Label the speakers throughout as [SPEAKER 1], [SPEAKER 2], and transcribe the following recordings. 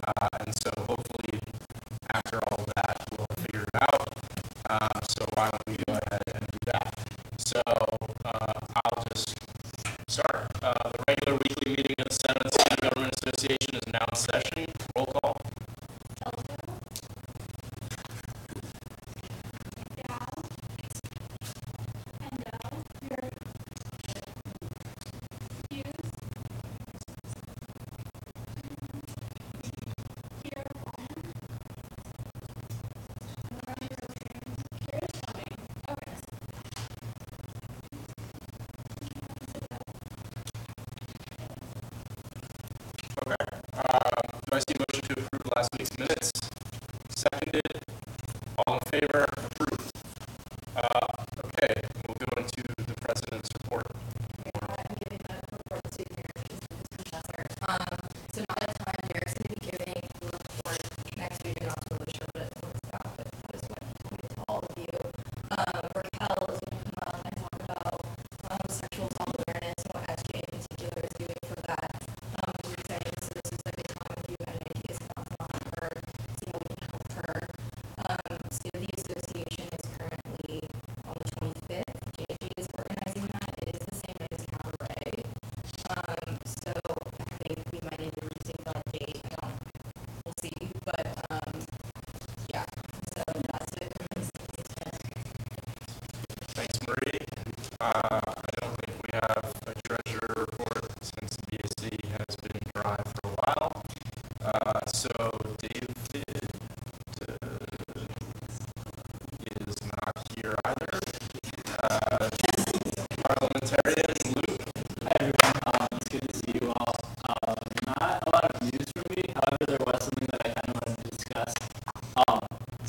[SPEAKER 1] And so hopefully after all of that, we'll figure it out. So why don't we go ahead and do that? So I'll just start. The regular weekly meeting of the 7th Student Government Association is now in session. Roll call. Okay. Do I see a motion to approve last week's minutes? Seconded. All in favor? Approved. Okay, we'll go into the president's report.
[SPEAKER 2] I'm giving the report to Mr. Professor. So now that time, Derek's going to be giving the report next week. I'm not really sure what it's about, but I just want to point to all of you. Raquel is going to come up and talk about sexual assault awareness and what SGA in particular is doing for that. We're excited, so this is a good time if you have any ideas about on her, see how we can help her. So the association is currently on the 25th. JG is organizing that. It is the same night as Cabaret. So I think we might need to rethink that date. We'll see. But yeah. So that's it for me.
[SPEAKER 1] Thanks, Marie. I don't think we have a treasurer report since BSC has been dry for a while. So David is not here either. Parliamentarian Luke.
[SPEAKER 3] Hi everyone, it's good to see you all. Not a lot of news from me, however there was something that I kind of wanted to discuss.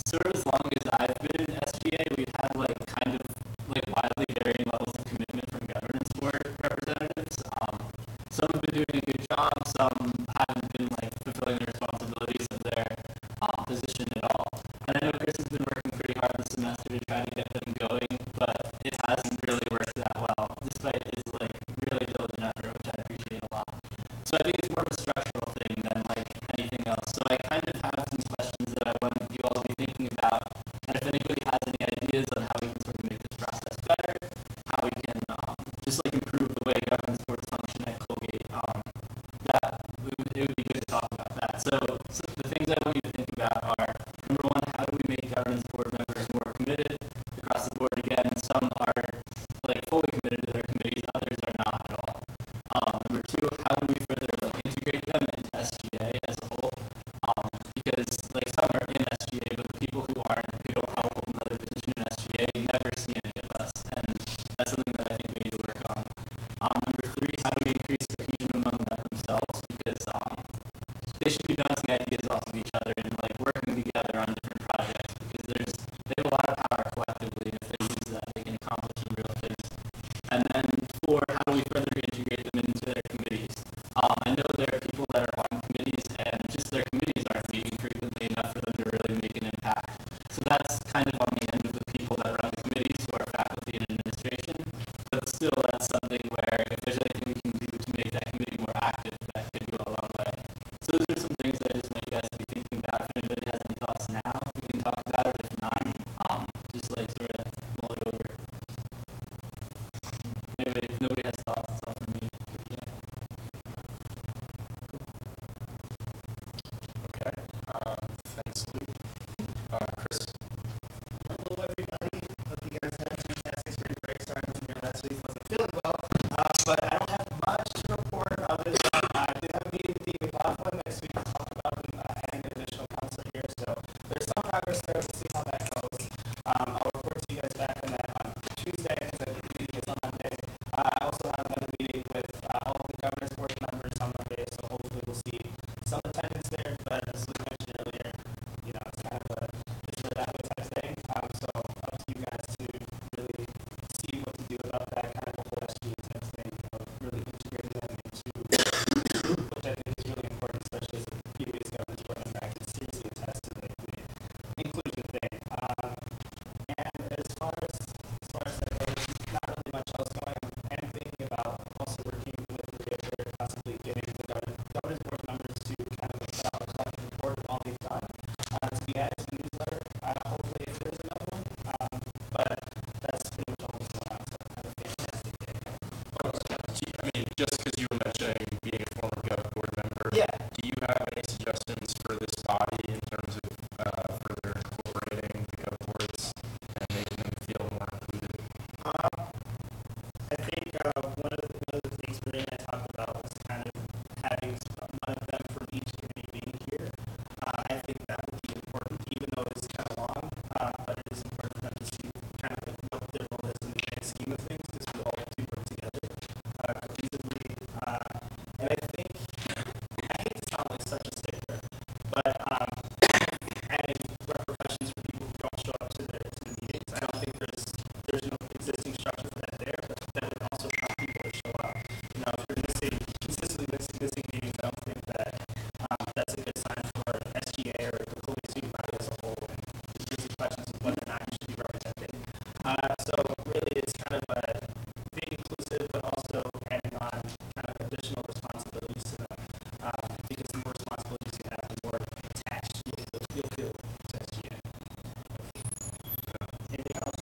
[SPEAKER 3] Sort of as long as I've been in SGA, we've had kind of wildly varying levels of commitment from governance board representatives. Some have been doing a good job, some haven't been fulfilling the responsibilities of their position at all. And I know Chris has been working pretty hard this semester to try to get them going, but it hasn't really worked that well, despite his really diligent effort, which I appreciate a lot. So I think it's more of a structural thing than anything else. So I kind of have some questions that I want you all to be thinking about, and if anybody has any ideas on how we can sort of make this process better, how we can just improve the way governance boards function at Colgate, that it would be good to talk about that. So the things I want you to think about are, number one, how do we make governance board members more committed across the board? Again, some are fully committed to their committees, others are not at all. Number two, how do we further integrate them into SGA as a whole? Because some are in SGA, but the people who aren't, who don't hold another position in SGA, you never see any of us, and that's something that I think we need to work on. Number three, how do we increase cohesion among them themselves? Because they should be bouncing ideas off of each other and working together on different projects, because they have a lot of power collectively, and if they use that, they can accomplish some real things. And then four, how do we further integrate them into their committees? I know there are people that are on committees, and just their committees aren't meeting frequently enough for them to really make an impact. So that's kind of on the end of the people that run the committees, who are faculty and administration. But still, that's something where if there's anything we can do to make that committee more active, that could go a long way. So those are some things that
[SPEAKER 1] you have any suggestions for this body in terms of further incorporating the go boards and making them feel more included?
[SPEAKER 4] I think one of the things Ray and I talked about was kind of having one of them from each committee being here. I think that would be important, even though it is kind of long, but it is important for them to see kind of like what their role is in the grand scheme of things, because we all do work together cohesively. And I think, I hate to sound like such a stickler, but adding repercussions for people who don't show up to the meetings, I don't think there's no existing structure for that there, but that would also prompt people to show up. You know, if you're consistently missing meetings, I don't think that that's a good sign for SGA or the Colgate student body as a whole. And there's the questions of whether or not you should be represented. So really, it's kind of being inclusive, but also adding on kind of additional responsibilities to them. Because the more responsibilities you have, the more attached you'll feel to SGA. Anything else?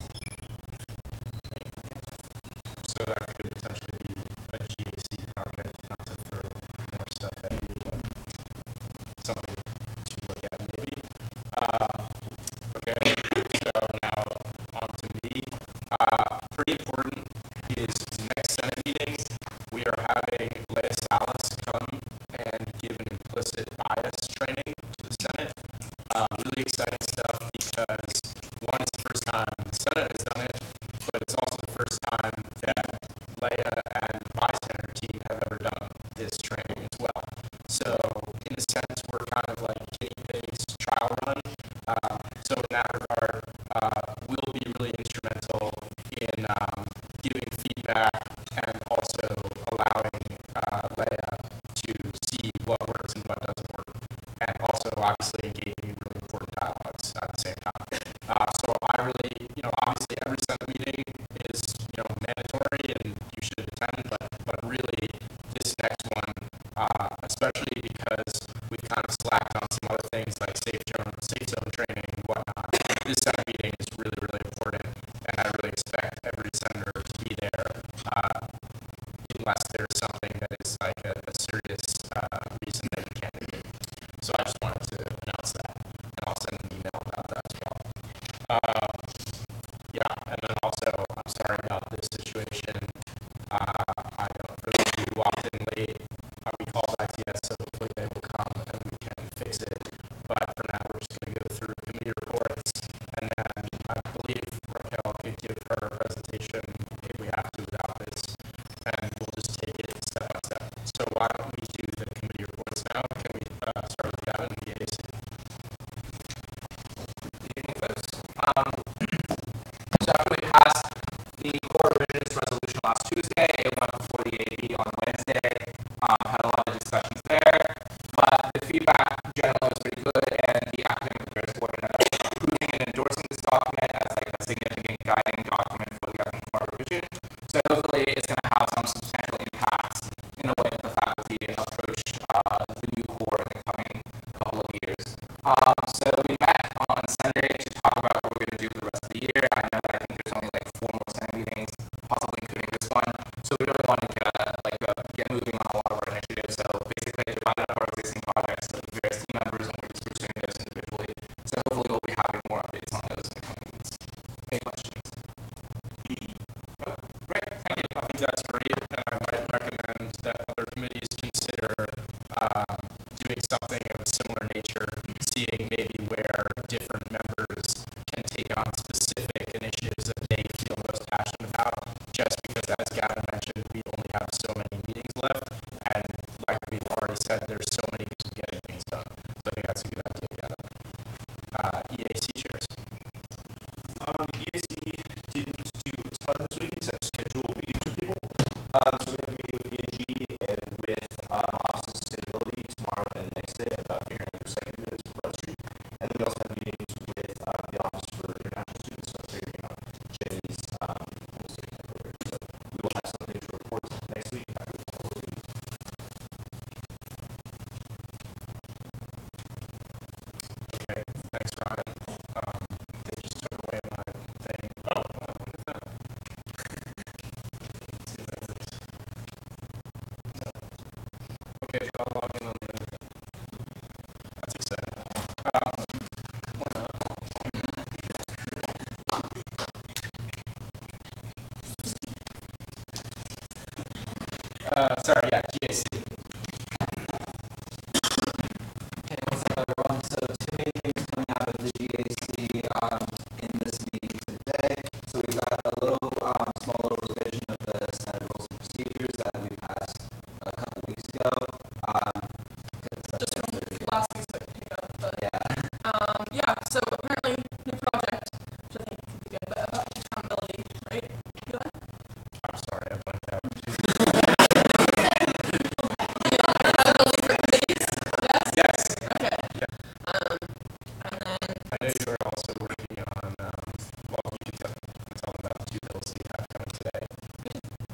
[SPEAKER 1] So that could potentially be a GAC project, not to throw more stuff at you, but something to look at maybe. Okay, so now on to me. Pretty important is next Senate meetings, we are having Leah Salas come and give an implicit bias training to the Senate. Really exciting stuff because one, it's the first time the Senate has done it, but it's also the first time that Leah and the bystander team have ever done this training as well. So in a sense, we're kind of like guinea pigs trial run. So in that regard, we'll be really instrumental in giving feedback and also allowing Leah to see what works and what doesn't work, and also obviously engaging in really important dialogues at the same time. So I really, obviously every Senate meeting is, mandatory and you should attend, but really this next one, especially because we've kind of slacked on some other things like safe zone training and whatnot. This Senate meeting is really, really important, and I really expect every senator to be there, unless there's something that is like a serious reason that you can't make it. So I just wanted to announce that, and I'll send an email about that as well. Yeah, and then also, I'm sorry about this situation. I don't, for those of you who walked in late, we called ITS, so hopefully they will come and we can fix it. But for now, we're just going to go through committee reports, and then I believe Raquel could give her presentation if we have to without this, and we'll just take it step by step. So why don't we do the committee reports now? Can we start with Gavin and the AAC?
[SPEAKER 5] Good evening, folks. So after we passed the core revisions resolution last Tuesday, it went before the AB on Wednesday. Had a lot of discussions there, but the feedback in general was pretty good, and the academic affairs board ended up approving and endorsing this document as like a significant guiding document for the upcoming core revision. So hopefully it's going to have some substantial impacts in the way that the faculty approach the new core in the coming couple of years. So we met on Sunday to talk about what we're going to do for the rest of the year. I know that I think there's only like 4 more Senate meetings, possibly including this one. So we really want to get moving on a lot of our initiatives. So basically, I divided up our existing projects to various team members, and we're just pursuing those individually. So hopefully, we'll be having more updates on those in the coming weeks. Any questions? Oh, great, thank you.
[SPEAKER 1] I think that's great, and I might recommend that other committees consider doing something of a similar nature, seeing maybe where different members
[SPEAKER 5] sorry, yeah, GAC.
[SPEAKER 6] Hey, what's up, everyone? So, two main things coming out of the GAC in this meeting today. So, we got a little small little revision of the standard rules and procedures that we passed a couple weeks ago.
[SPEAKER 2] Just from last week's pickup, but
[SPEAKER 6] Yeah.
[SPEAKER 2] yeah. So apparently, new project, which I think could be good, but about accountability, right? Eli?
[SPEAKER 1] I'm sorry, I blanked out.
[SPEAKER 2] Accountability for committees. Yes.
[SPEAKER 1] Yes.
[SPEAKER 2] Okay.
[SPEAKER 1] Yeah.
[SPEAKER 2] And then
[SPEAKER 1] I know you are also working on, well, you can tell them about two bills you have coming today.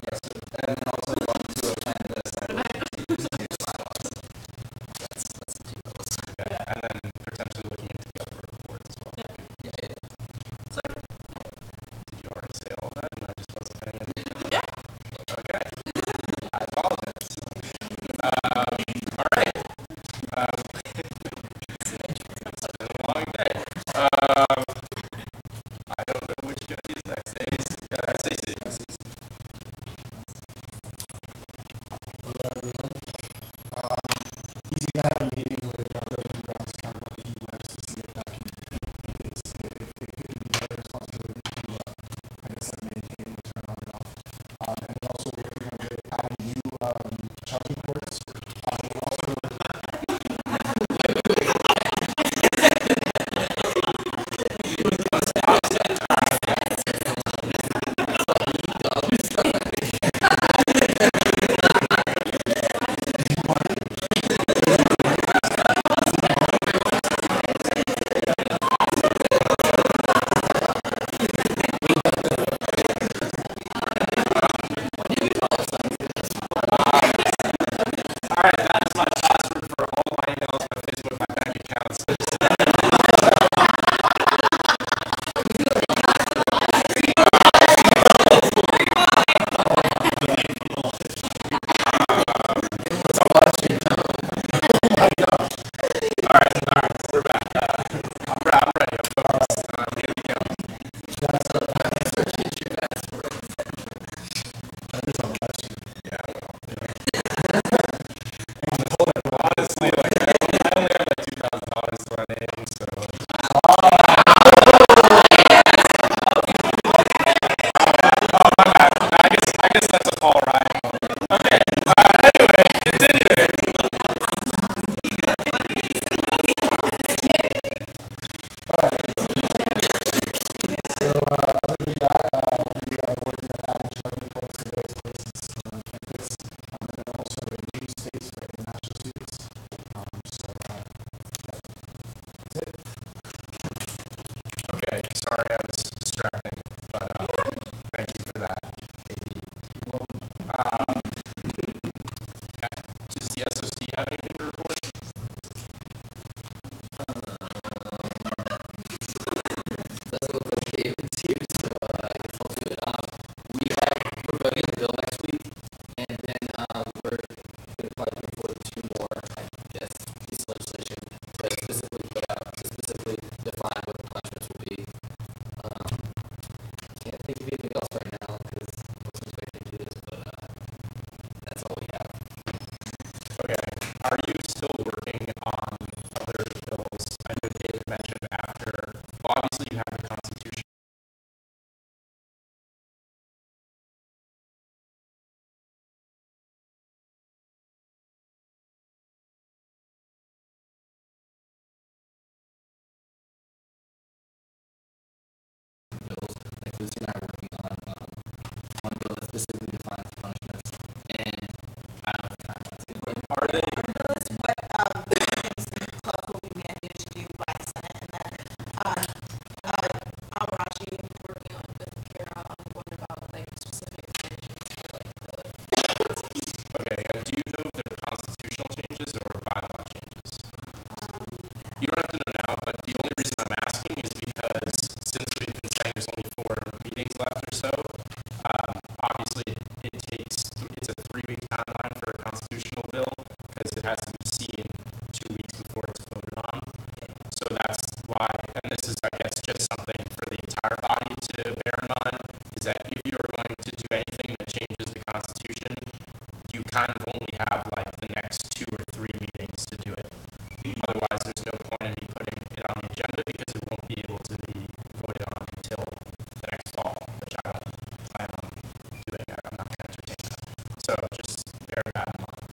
[SPEAKER 6] Yes, and then also going to attend the standard rules and procedures bylaws. That's the two bills.
[SPEAKER 1] Yeah. And then potentially looking into the upper reports as well.
[SPEAKER 6] Yeah.
[SPEAKER 2] so
[SPEAKER 1] Did you already say all that and I just wasn't paying attention?
[SPEAKER 2] yeah.
[SPEAKER 1] Okay. I apologize. All right. It's been a long day. I don't know which committee is next. SAC.
[SPEAKER 7] Easy to have a meeting with our revenue grounds counter with US to see if that can, it could be their responsibility to, I guess, maintain and turn on and off. And then also working on adding new charging ports. We're also
[SPEAKER 5] All right, that is my password for all my emails, my Facebook, my bank accounts. All right, we're back. I'm ready. I'm focused. Here we go. Honestly, like I only have like $2,000 to my name, so. I guess that's a Paul Ryan moment. Okay. Anyway, continuing.
[SPEAKER 7] other than that, we are working on adding charging ports to various places on campus. And then also a new space for international students. That's it.
[SPEAKER 1] Okay. Sorry, I was distracting, but thank you for that. Does the SOC have anything to report?
[SPEAKER 6] That's what the David's here, so I guess I'll do it. We're voting the bill next week, and then we're going to probably bring forward two more, I guess, piece of legislation to specifically put out, to specifically define what the punishments will be. Can't think of anything else right now because I wasn't expecting to do this, but that's all we have.
[SPEAKER 1] Okay. Are you still working on other bills? I know David mentioned after, well, obviously you have the Constitution.
[SPEAKER 6] Bills, like Lucy and I are working on one bill that specifically defines punishments, and I don't know the timelines.
[SPEAKER 1] Are they?
[SPEAKER 8] That's what club will be mandated to do by the Senate, and then Al-Raji
[SPEAKER 2] Working on with Kara on one about like specific changes for like the
[SPEAKER 1] Okay. And do you know if they're constitutional changes or bylaw changes? You don't have to know now, but the only reason I'm asking is because since we've been saying there's only 4 meetings left or so, obviously it's a 3-week timeline for a constitutional bill because it has to be seen 2 weeks before it's voted on. So that's why, and this is, I guess, just something for the entire body to bear in mind, is that if you're going to do anything that changes the Constitution, you kind of otherwise, there's no point in me putting it on the agenda because it won't be able to be voted on until the next fall, which I don't plan on doing. I'm not going to entertain that. So just bear that in mind.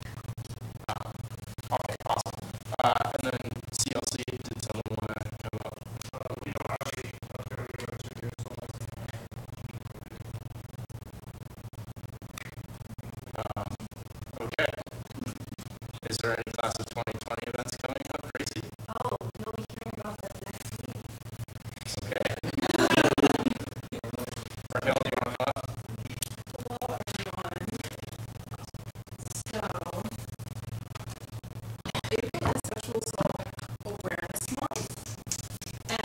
[SPEAKER 1] Okay, awesome. And then CLC, did someone want to come up?
[SPEAKER 7] We don't have any here, so
[SPEAKER 1] Okay. Is there any class of 2020 events coming up, Gracie?
[SPEAKER 2] Oh, you'll be hearing about that next week.
[SPEAKER 1] Okay. Raquel, do you want to come up?
[SPEAKER 8] Hello, everyone. So, April is Sexual Assault Awareness Month, and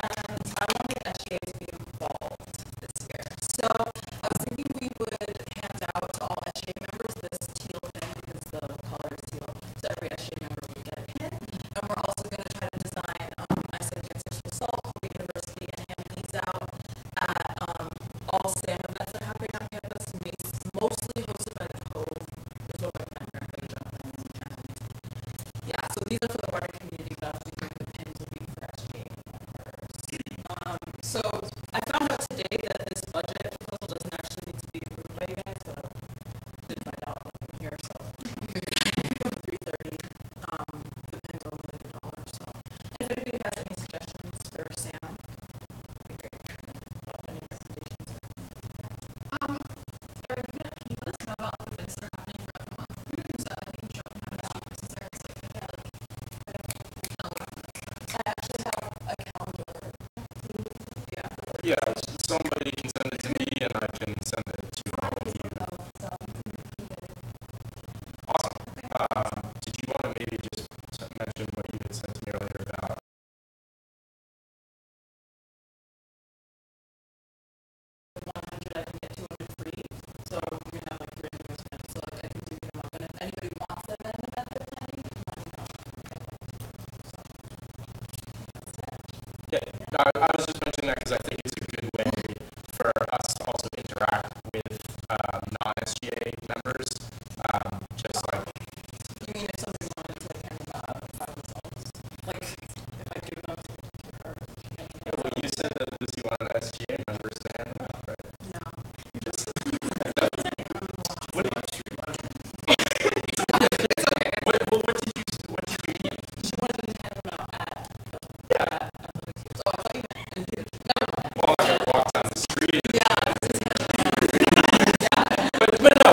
[SPEAKER 8] I want the SGA to be involved this year. So, I was thinking we would hand out to all SGA members this teal pin because the color is teal. So every SGA member would get a pin, and we're also going to try to design I said against sexual assault for the university and hand these out at all SAM events that are happening on campus, mostly hosted by the Cove, is what my Planned Parenthood job is. Yeah, so these are for the wider community, but I was thinking the pins will be for SGA members. So I found out today that this budget proposal doesn't actually need to be approved by you guys, so I did find out like here, so 3:30. The pins are only $1. So if anybody has any suggestions for Sam, it'd be great. Any recommendations?
[SPEAKER 2] Are you gonna can you let us know about the events that are happening throughout the month? So I think Joe can have that since there's like
[SPEAKER 8] I actually have a calendar. Yeah.
[SPEAKER 1] Yeah, somebody can send it to me and I can send it to all of you. Awesome. Did you want to maybe just mention what you had sent to me earlier about?
[SPEAKER 8] I can get 200 free. So we're gonna have like 300 residents. So like I can do them up. And if anybody wants them in the event they're planning, let me know.
[SPEAKER 1] Yeah, no, I was just mentioning that because I think it's a good way for us to also interact with non-SGA members. Just like,
[SPEAKER 8] You mean if somebody wanted to like hand them out by themselves? Like if I give them to her,
[SPEAKER 1] yeah, well, you said that Lucy wanted SGA members to hand them out, right?
[SPEAKER 8] no.
[SPEAKER 1] What did you
[SPEAKER 8] She wanted to hand them out at
[SPEAKER 1] Yeah.
[SPEAKER 8] so I thought you meant
[SPEAKER 1] Well, I walk down the street.
[SPEAKER 8] yeah.
[SPEAKER 1] But no,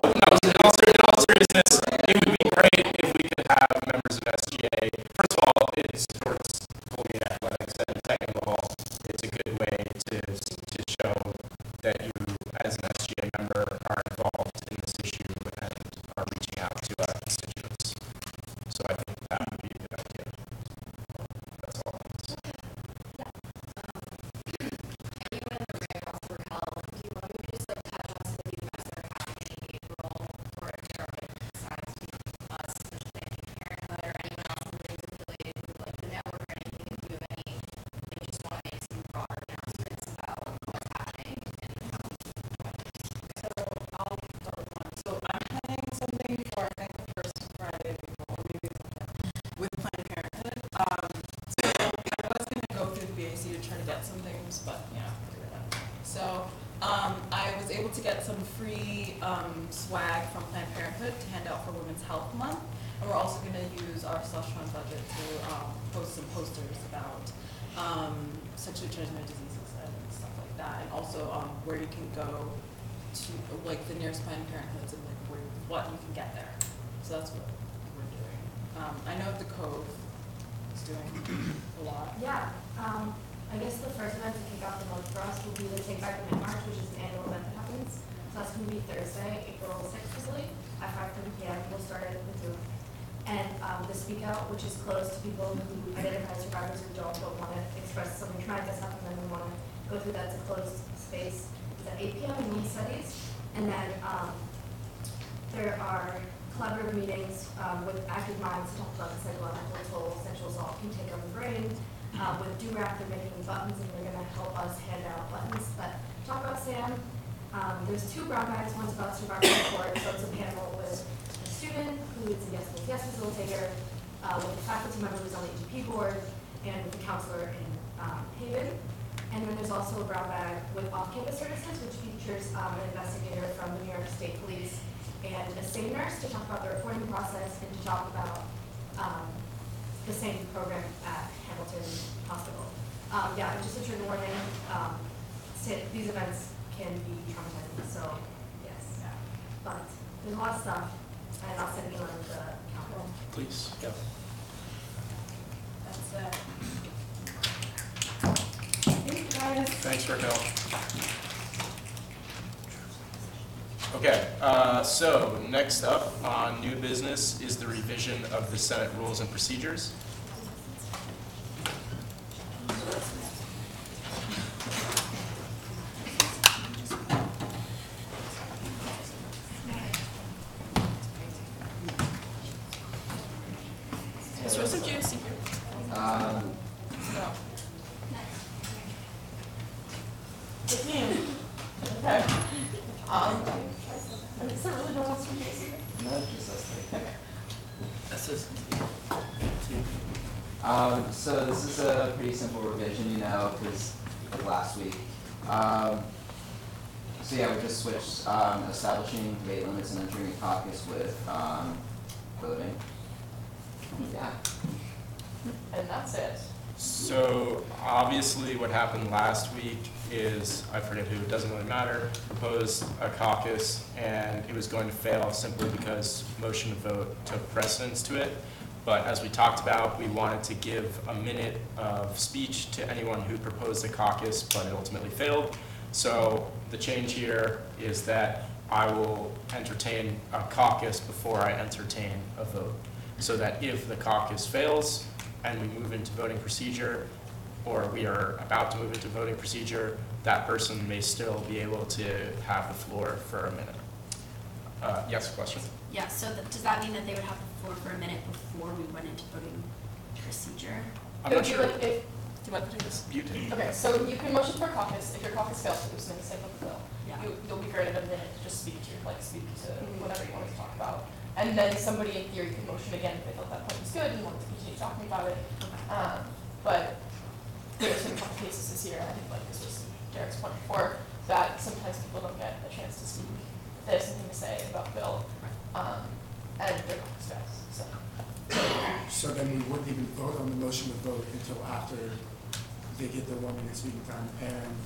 [SPEAKER 1] in all seriousness, it would be great if we could have members of SGA. First of all, it supports Colgate athletics, and second of all, it's a good way to show that you, as an SGA member, are involved in this issue and are reaching out to our constituents. So I think that would be a good idea. That's all.
[SPEAKER 2] you and the Ray also were held. Do you want me to just like touch on some of the events that are happening in April or besides us, especially Parenthood or anyone else in the news affiliated with like the network or anything? If you have any, they just want to make some broader announcements about what's happening and how we keep
[SPEAKER 8] So I'll start with one. So I'm planning something for I think the first Friday of April, or maybe it's with Planned Parenthood. So I was gonna go through the BAC to try to get some things, but yeah, figure it out. So I was able to get some free swag from Planned Parenthood to hand out for Women's Health Month, and we're also gonna use our slush fund budget to post some posters about sexually transmitted diseases and stuff like that, and also where you can go to like the nearest Planned Parenthoods and like what you can get there. So that's what we're doing. I know the Cove is doing a lot.
[SPEAKER 2] Yeah, I guess the first event to kick off the month for us will be the Take Back the Mid March, which is an annual event that happens. So that's going to be Thursday, April 6th, I believe, at 5:30 p.m. We'll start at the Zoom. And the Speak Out, which is closed to people who identify as survivors or don't want to express something traumatic that's happened, and we want to go through that. It's a closed space. It's at 8 p.m. in Women's Studies. And then there are collaborative meetings with active minds to talk about the psychological toll sexual assault can take on the brain. With Do-Rap, they're making buttons and they're going to help us hand out buttons that talk about SAM. There's 2 brown bags, one's about survivor support, so it's a panel with a student who is a yes facilitator, with the faculty member who's on the EGP board, and with the counselor in Haven. And then there's also a brown bag with off-campus services, which features an investigator from the New York State Police and a SANE nurse to talk about the reporting process and to talk about the same program at Hamilton Hospital. Yeah, just a trigger warning, these events can be traumatizing, so yes. But there's a lot of stuff, and I'll send you on the calendar.
[SPEAKER 1] Please, go.
[SPEAKER 8] That's it. Thank you guys.
[SPEAKER 1] Thanks, Raquel. Okay, so next up on new business is the revision of the Senate Rules and Procedures.
[SPEAKER 8] Is Joseph Juicy here? No. It's me. Okay. Is there really no one else from Juicy?
[SPEAKER 6] No, just us three.
[SPEAKER 8] Okay.
[SPEAKER 6] That's just. So this is a pretty simple revision, you know, because of last week. So yeah, we just switched establishing weight limits and entering a caucus with voting. Yeah.
[SPEAKER 8] And that's it.
[SPEAKER 1] So obviously what happened last week is, I forget who, it doesn't really matter, proposed a caucus and it was going to fail simply because motion to vote took precedence to it. But as we talked about, we wanted to give a minute of speech to anyone who proposed a caucus, but it ultimately failed. So the change here is that I will entertain a caucus before I entertain a vote. So that if the caucus fails and we move into voting procedure, or we are about to move into voting procedure, that person may still be able to have the floor for a minute. Yes, question?
[SPEAKER 9] Yeah, so does that mean that they would have the floor for a minute before we went into voting procedure?
[SPEAKER 1] I'm
[SPEAKER 8] It
[SPEAKER 1] not
[SPEAKER 8] would be
[SPEAKER 1] sure.
[SPEAKER 8] like if, do you want to do this?
[SPEAKER 1] You do.
[SPEAKER 8] Okay, so you can motion for a caucus. If your caucus fails to do something the same with the bill,
[SPEAKER 9] Yeah.
[SPEAKER 8] you'll be granted a minute to just speak to whatever you want to talk about. And then somebody in theory can motion again if they felt that point was good and wanted to continue talking about it. But there's been a couple cases this year, I think like this was Derek's point before, that sometimes people don't get a chance to speak. They have something to say about the bill, and their caucus fails, so.
[SPEAKER 7] So then we wouldn't even vote on the motion to vote until after they get their 1 minute speaking time and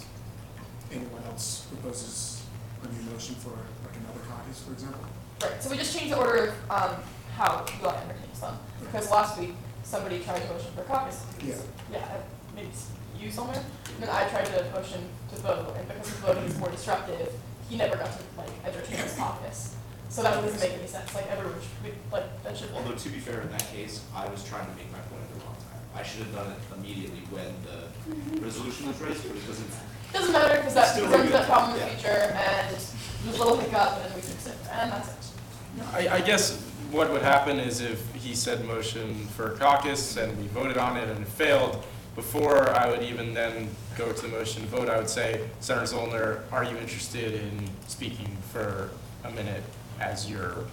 [SPEAKER 7] anyone else proposes a new motion for like another caucus, for example?
[SPEAKER 8] Right, so we just changed the order of how you all entertain them. Because last week, somebody tried to motion for caucus.
[SPEAKER 7] Yeah.
[SPEAKER 8] Yeah, maybe it's you somewhere. And then I tried to motion to vote, and because his voting is more disruptive, he never got to like entertain his caucus. So that doesn't make any sense. Like everyone should, that should.
[SPEAKER 10] Although to be fair, in that case, I was trying to make my point at the wrong time. I should have done it immediately when the resolution was raised, but it doesn't matter.
[SPEAKER 8] Doesn't matter because that
[SPEAKER 10] Still
[SPEAKER 8] becomes
[SPEAKER 10] good.
[SPEAKER 8] a problem in the
[SPEAKER 10] Yeah.
[SPEAKER 8] future, and there's a little hiccup, and then we fix it, and that's it.
[SPEAKER 1] I guess what would happen is if he said motion for a caucus and we voted on it and it failed, before I would even then go to the motion to vote, I would say, Senator Zollner, are you interested in speaking for a minute as your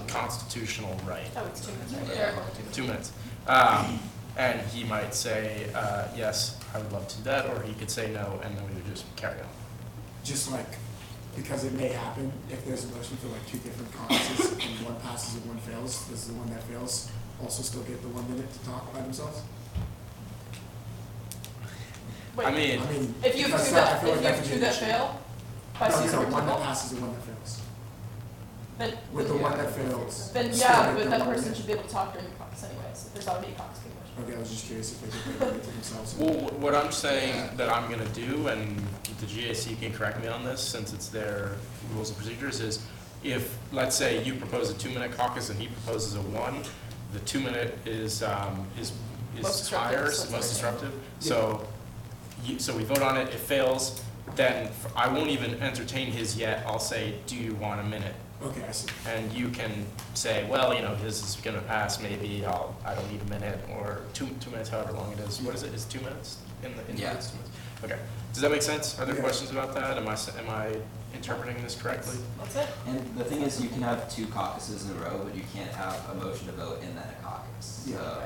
[SPEAKER 1] constitutional right?
[SPEAKER 8] Oh, it's 2 minutes right there.
[SPEAKER 1] 2 minutes. And he might say, yes, I would love to do that, or he could say no, and then we would just carry on.
[SPEAKER 7] Just like, because it may happen, if there's a motion for like 2 different caucuses and one passes and one fails, does the one that fails also still get the 1 minute to talk by themselves?
[SPEAKER 1] I mean,
[SPEAKER 8] If you have
[SPEAKER 7] because
[SPEAKER 8] two
[SPEAKER 7] I
[SPEAKER 8] that,
[SPEAKER 7] feel like
[SPEAKER 8] if you have
[SPEAKER 7] could be
[SPEAKER 8] two
[SPEAKER 7] an
[SPEAKER 8] that
[SPEAKER 7] issue.
[SPEAKER 8] fail, by
[SPEAKER 7] No,
[SPEAKER 8] two
[SPEAKER 7] no,
[SPEAKER 8] different
[SPEAKER 7] one that
[SPEAKER 8] people,
[SPEAKER 7] passes and one that fails.
[SPEAKER 8] then,
[SPEAKER 7] With the one that fails.
[SPEAKER 8] then
[SPEAKER 7] still
[SPEAKER 8] yeah,
[SPEAKER 7] get
[SPEAKER 8] but
[SPEAKER 7] the
[SPEAKER 8] that
[SPEAKER 7] 1
[SPEAKER 8] person
[SPEAKER 7] minute.
[SPEAKER 8] should be able to talk during the caucus anyways, if there's already a caucus being motioned.
[SPEAKER 7] Okay, I was just curious if they could take it to themselves.
[SPEAKER 1] well, what I'm saying that I'm gonna do, and the GAC can correct me on this since it's their rules and procedures, is if, let's say you propose a 2 minute caucus and he proposes a 1, the 2 minute is
[SPEAKER 8] Most disruptive,
[SPEAKER 1] higher,
[SPEAKER 8] so it's
[SPEAKER 1] most
[SPEAKER 8] like-
[SPEAKER 1] disruptive. So we vote on it, it fails, then I won't even entertain his yet, I'll say, do you want a minute?
[SPEAKER 7] Okay, I see.
[SPEAKER 1] And you can say, well, you know, his is gonna pass, maybe I don't need a minute, or two minutes, however long it is. What is it, is 2 minutes? In
[SPEAKER 6] Yeah.
[SPEAKER 1] it's 2 minutes. Okay, does that make sense? Are there
[SPEAKER 7] Yeah.
[SPEAKER 1] questions about that? Am I interpreting this correctly?
[SPEAKER 8] That's it.
[SPEAKER 6] And the thing is, you can have 2 caucuses in a row, but you can't have a motion to vote and then a caucus. So,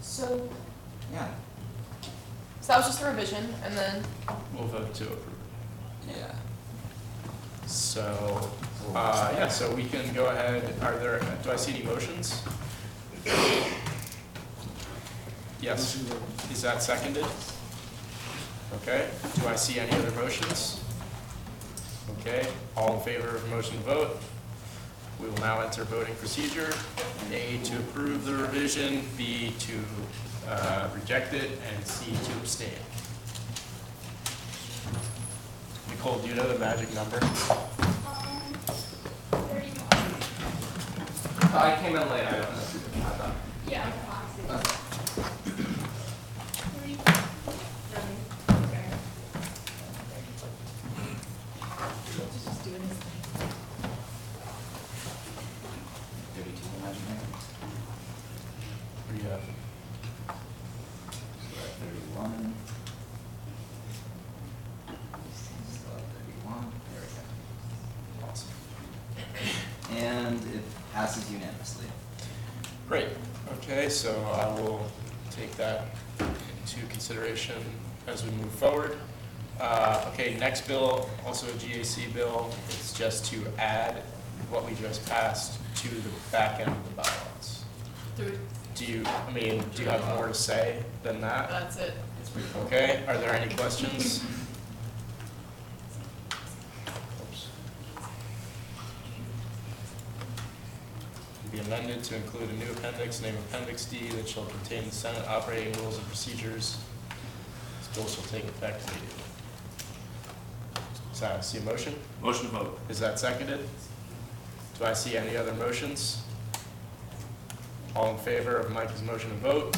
[SPEAKER 2] So,
[SPEAKER 6] yeah,
[SPEAKER 2] so that was just a revision, and then
[SPEAKER 1] We'll vote to approve.
[SPEAKER 6] yeah.
[SPEAKER 1] So, yeah, so we can go ahead, do I see any motions? Yes, is that seconded? Okay, do I see any other motions? Okay, all in favor of motion to vote? We will now enter voting procedure. A, to approve the revision, B, to reject it, and C, to abstain. Nicole, do you know the magic number?
[SPEAKER 9] 31.
[SPEAKER 5] I came in late, I don't know if you have that.
[SPEAKER 9] Yeah.
[SPEAKER 1] What do you have?
[SPEAKER 6] So at 31. Still at 31. There we go.
[SPEAKER 1] Awesome.
[SPEAKER 6] And it passes unanimously.
[SPEAKER 1] Great, okay, so I will take that into consideration as we move forward. Okay, next bill, also a GAC bill, it's just to add what we just passed to the back end of the bylaws. Do you have more to say than that?
[SPEAKER 2] that's it.
[SPEAKER 1] Okay, are there any questions? Oops. Be amended to include a new appendix named Appendix D that shall contain the Senate operating rules and procedures. This bill shall take effect immediately. So I see a motion?
[SPEAKER 10] Motion to vote.
[SPEAKER 1] Is that seconded? Do I see any other motions? All in favor of Mike's motion to vote?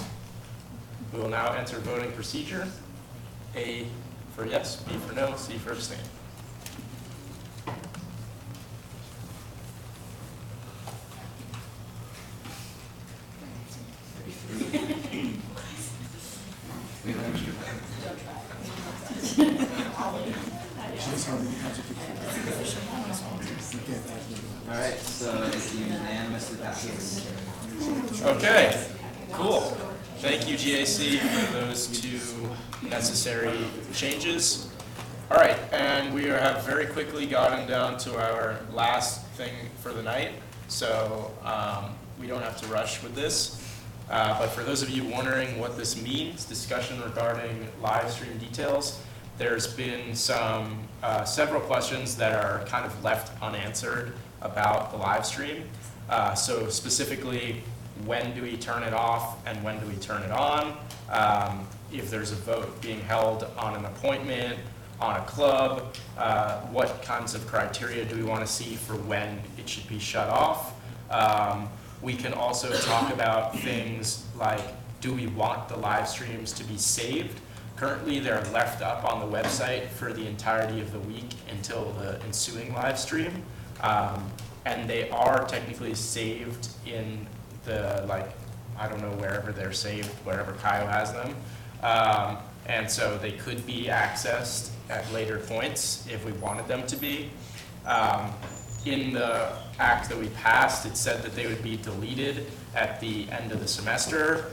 [SPEAKER 1] We will now enter voting procedure. A for yes, B for no, C for abstain.
[SPEAKER 6] We have an extra All right, so it's unanimously passes.
[SPEAKER 1] Okay, cool. Thank you, GAC, for those two necessary changes. All right, and we have very quickly gotten down to our last thing for the night, so we don't have to rush with this. But for those of you wondering what this means, discussion regarding live stream details, there's been several questions that are kind of left unanswered about the live stream. So specifically, when do we turn it off and when do we turn it on? If there's a vote being held on an appointment, on a club, what kinds of criteria do we want to see for when it should be shut off? We can also talk about things like, do we want the live streams to be saved? Currently, they're left up on the website for the entirety of the week until the ensuing live stream. And they are technically saved in the, I don't know, wherever they're saved, wherever Kyle has them. And so they could be accessed at later points if we wanted them to be. In the act that we passed, it said that they would be deleted at the end of the semester.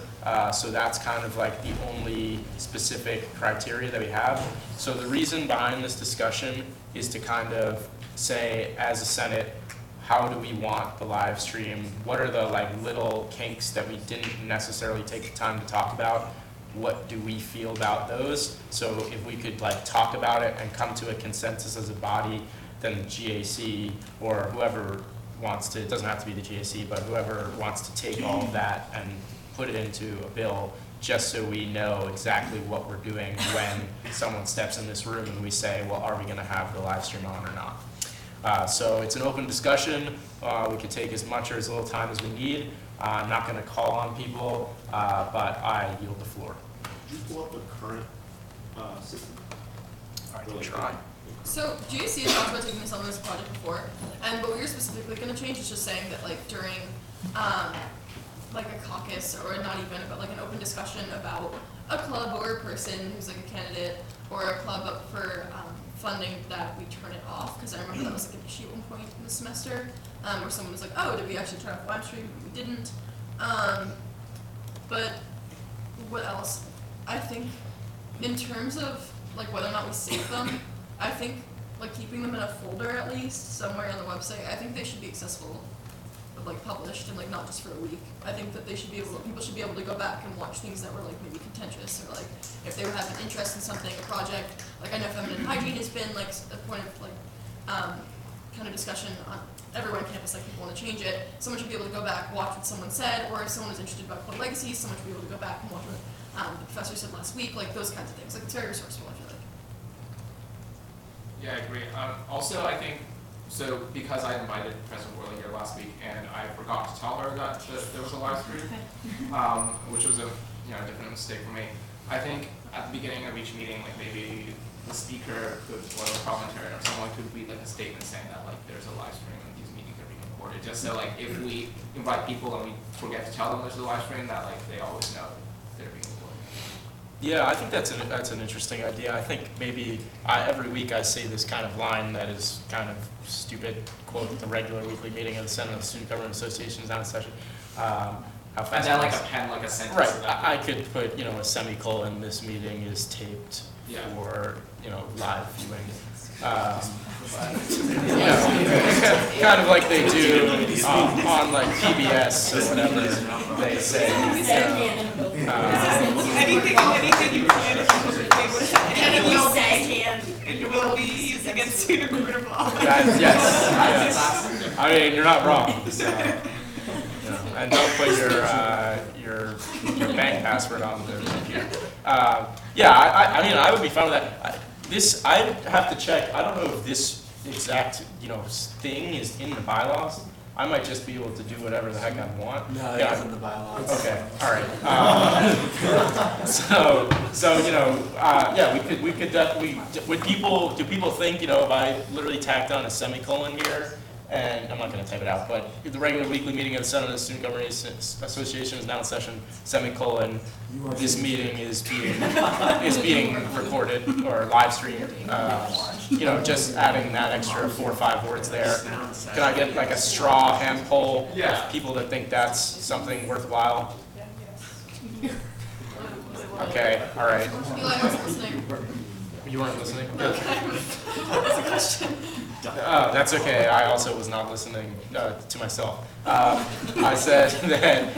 [SPEAKER 1] So that's kind of like the only specific criteria that we have. So the reason behind this discussion is to kind of say, as a Senate, how do we want the live stream? What are the little kinks that we didn't necessarily take the time to talk about? What do we feel about those? So if we could talk about it and come to a consensus as a body, then the GAC or whoever wants to, it doesn't have to be the GAC, but whoever wants to take all of that and put it into a bill, just so we know exactly what we're doing when someone steps in this room and we say, well, are we going to have the live stream on or not? So it's an open discussion. We could take as much or as little time as we need. I'm not going to call on people, but I yield the floor.
[SPEAKER 10] Did you pull up the current system?
[SPEAKER 1] I can try.
[SPEAKER 2] So GAC has talked about taking this on this project before, and what we were specifically going to change is just saying that during a caucus, or not even, but an open discussion about a club or a person who's a candidate, or a club up for funding, that we turn it off, because I remember that was an issue at one point in the semester, where someone was like, oh, did we actually turn off live stream? We didn't.
[SPEAKER 11] But what else? I think in terms of like whether or not we save them, I think like keeping them in a folder at least somewhere on the website. I think they should be accessible, but like published and like not just for a week. I think that they should be able to, people should be able to go back and watch things that were like maybe contentious or like if they would have an interest in something, a project. Like I know feminine hygiene has been like a point of like kind of discussion on everyone on campus, like people want to change it. Someone should be able to go back, watch what someone said, or if someone is interested about core legacies, someone should be able to go back and watch what the professor said last week, like those kinds of things. Like it's very resourceful, I feel like.
[SPEAKER 5] Yeah, I agree. Also, I think, so because I invited Professor Worley here last week and I forgot to tell her that there was a live stream, which was a different mistake for me. I think at the beginning of each meeting, like maybe the speaker could, or the parliamentarian or someone could read like a statement saying that like there's a live stream and these meetings are being recorded. Just so like if we invite people and we forget to tell them there's a live stream, that like they always know they're being recorded.
[SPEAKER 1] Yeah, I think that's an interesting idea. I think maybe every week I say this kind of line that is kind of stupid, quote, the regular weekly meeting of the Senate of the Student Government Association is now in session. How fast
[SPEAKER 5] And then like a pen, like a sentence.
[SPEAKER 1] Right, I could put, a semicolon, this meeting is taped for, live viewing. Kind of like they do on like PBS or whatever they say.
[SPEAKER 8] Anything you can, it will be used against student court of law.
[SPEAKER 1] Yes. I mean, you're not wrong. So, and don't put your bank password on the computer. I mean, I would be fine with that. I'd have to check. I don't know if this exact, thing is in the bylaws. I might just be able to do whatever the heck I want.
[SPEAKER 3] No, it's in the bylaws.
[SPEAKER 1] Okay, all right. We could definitely. Do people think, if I literally tacked on a semicolon here? And I'm not going to type it out, but the regular weekly meeting of the Senate of the Student Government Association is now in session, semicolon, this meeting is being recorded or live streamed. Just adding that extra 4 or 5 words there. Can I get like a straw hand poll of people that think that's something worthwhile? Okay, all right.
[SPEAKER 11] Eli, I wasn't listening.
[SPEAKER 1] You weren't listening?
[SPEAKER 11] What was the question?
[SPEAKER 1] That's okay. I also was not listening to myself. I said that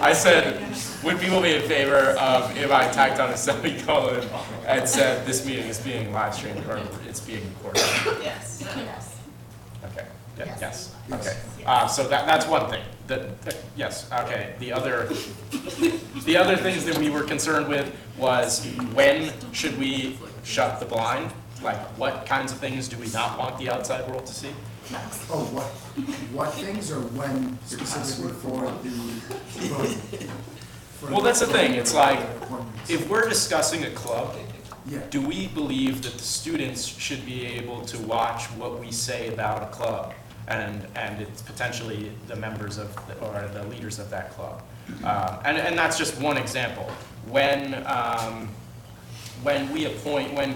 [SPEAKER 1] I said, would people be in favor of if I tacked on a semicolon and said this meeting is being live streamed or it's being recorded?
[SPEAKER 8] Yes.
[SPEAKER 1] Okay. Yeah, yes. Okay. So that's one thing. Yes. Okay. The other things that we were concerned with was when should we shut the blind? Like what kinds of things do we not want the outside world to see?
[SPEAKER 7] Oh, what things or when specifically for the voting?
[SPEAKER 1] Well, that's the thing. It's like if we're discussing a club,
[SPEAKER 7] Yeah.
[SPEAKER 1] do we believe that the students should be able to watch what we say about a club and it's potentially the members of or the leaders of that club? And that's just one example. When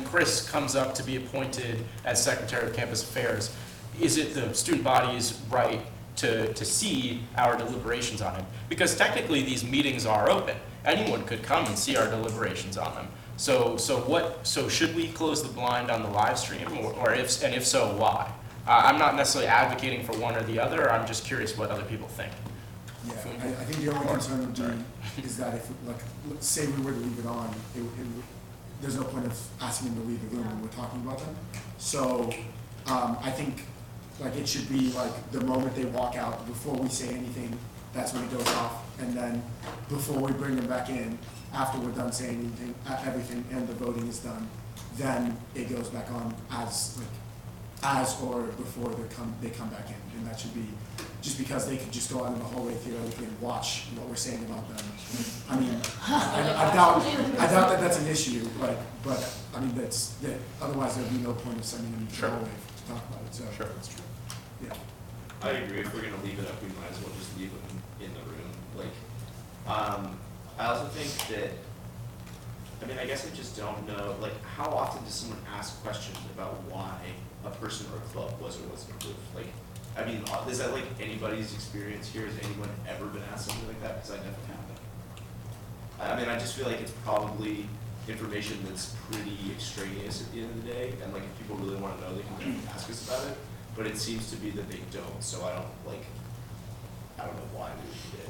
[SPEAKER 1] Chris comes up to be appointed as Secretary of Campus Affairs, is it the student body's right to see our deliberations on him? Because technically these meetings are open. Anyone could come and see our deliberations on them. So should we close the blind on the live stream, or if so, why? I'm not necessarily advocating for one or the other. I'm just curious what other people think.
[SPEAKER 7] Yeah, I think the only concern would be is that if, like, let's say we were to leave it on, there's no point of asking them to leave the room when we're talking about them. So I think like it should be like the moment they walk out, before we say anything, that's when it goes off, and then before we bring them back in, after we're done saying anything, everything, and the voting is done, then it goes back on as or before they come back in, and that should be just because they could just go out in the hallway theoretically and watch what we're saying about them. I mean, I doubt that that's an issue, but I mean otherwise there'd be no point of sending them to the hallway to talk about it. So
[SPEAKER 1] sure, that's true.
[SPEAKER 7] Yeah.
[SPEAKER 10] I agree. If we're gonna leave it up, we might as well just leave them in the room. Like, I also think that I mean, I guess I just don't know, like, how often does someone ask questions about why a person or a club was or wasn't approved? Like, I mean, is that like anybody's experience here? Has anyone ever been asked something like that? Because I never have. I mean, I just feel like it's probably information that's pretty extraneous at the end of the day, and like if people really want to know, they can definitely ask us about it. But it seems to be that they don't, so I don't know why we would do it.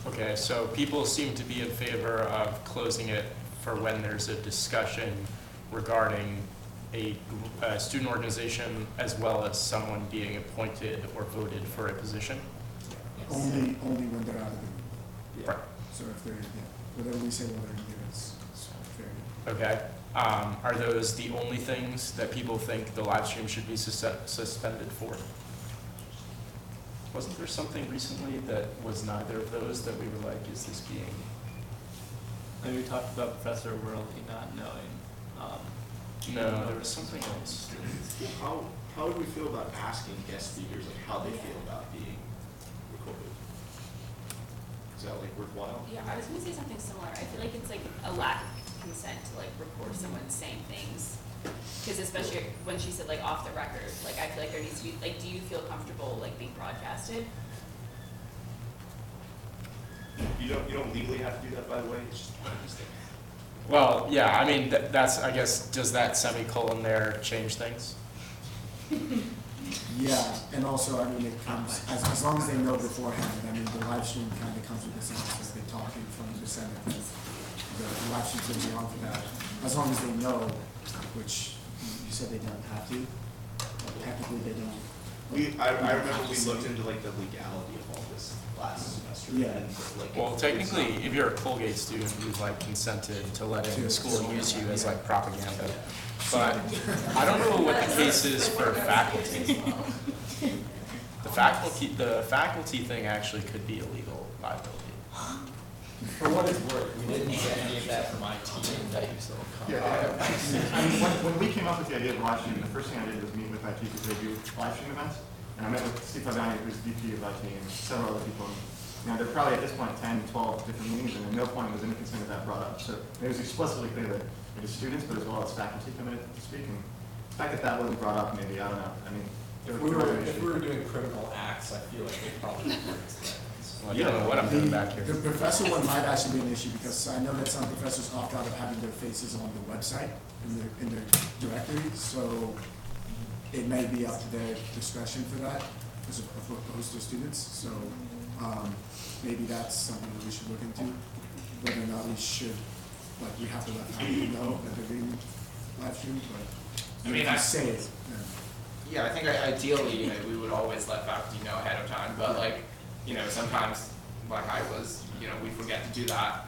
[SPEAKER 1] Okay, so people seem to be in favor of closing it for when there's a discussion regarding a student organization as well as someone being appointed or voted for a position?
[SPEAKER 7] Only when they're out of the room.
[SPEAKER 1] Right.
[SPEAKER 7] So if they're, whatever we say while they're in here is fair.
[SPEAKER 1] Okay. Are those the only things that people think the live stream should be suspended for? Wasn't there something recently that was neither of those that we were like, is this being?
[SPEAKER 3] Maybe we talked about Professor Worley not knowing.
[SPEAKER 1] No, there was something else.
[SPEAKER 10] How would we feel about asking guest speakers like how they feel about being recorded? Is that like worthwhile?
[SPEAKER 2] Yeah, I was gonna say something similar. I feel like it's like a lack of consent to like record someone saying things. Because especially when she said like off the record, like I feel like there needs to be, like, do you feel comfortable like being broadcasted?
[SPEAKER 10] You don't legally have to do that, by the way. It's just one of these things.
[SPEAKER 1] Well, yeah, I mean, that's, I guess, does that semicolon there change things?
[SPEAKER 7] Yeah, and also, I mean, it comes, as long as they know beforehand, I mean, the live stream kind of comes with this as they talk in front of the Senate. The live stream's going to be on for that. As long as they know, which you said they don't have to, but technically they don't.
[SPEAKER 10] I remember we looked into like the legality of all this last semester.
[SPEAKER 7] Yeah.
[SPEAKER 10] And, like,
[SPEAKER 1] Well, technically, if you're a Colgate student, you've like consented to letting the school use you as like propaganda. But I don't know what the case is for faculty. The faculty thing actually could be illegal liability.
[SPEAKER 12] For what it's worth, we didn't get any of that from IT.
[SPEAKER 13] Yeah, I mean, when we came up with the idea of live streaming, the first thing I did was meet with IT because they do live stream events. And I met with Steve Fabiani, who's VP of IT, and several other people. And, there are probably at this point 10, 12 different meetings, and at no point was any concern of that brought up. So it was explicitly clear that it is students, but as well as faculty coming in to speak. And the fact that that wasn't brought up, maybe, I don't know. I mean,
[SPEAKER 12] If we were doing criminal acts, I feel like they probably would.
[SPEAKER 1] Well, you don't know what I'm doing back here.
[SPEAKER 7] The professor one might actually be an issue because I know that some professors opt out of having their faces on the website in their directory, so it may be up to their discretion for that as opposed to students. So maybe that's something that we should look into, whether or not we should, like, we have to let faculty know that they're being live streamed, but
[SPEAKER 5] I mean,
[SPEAKER 7] if you say it.
[SPEAKER 5] Yeah, I think ideally, we would always let faculty know ahead of time, but like, sometimes, like I was, we forget to do that.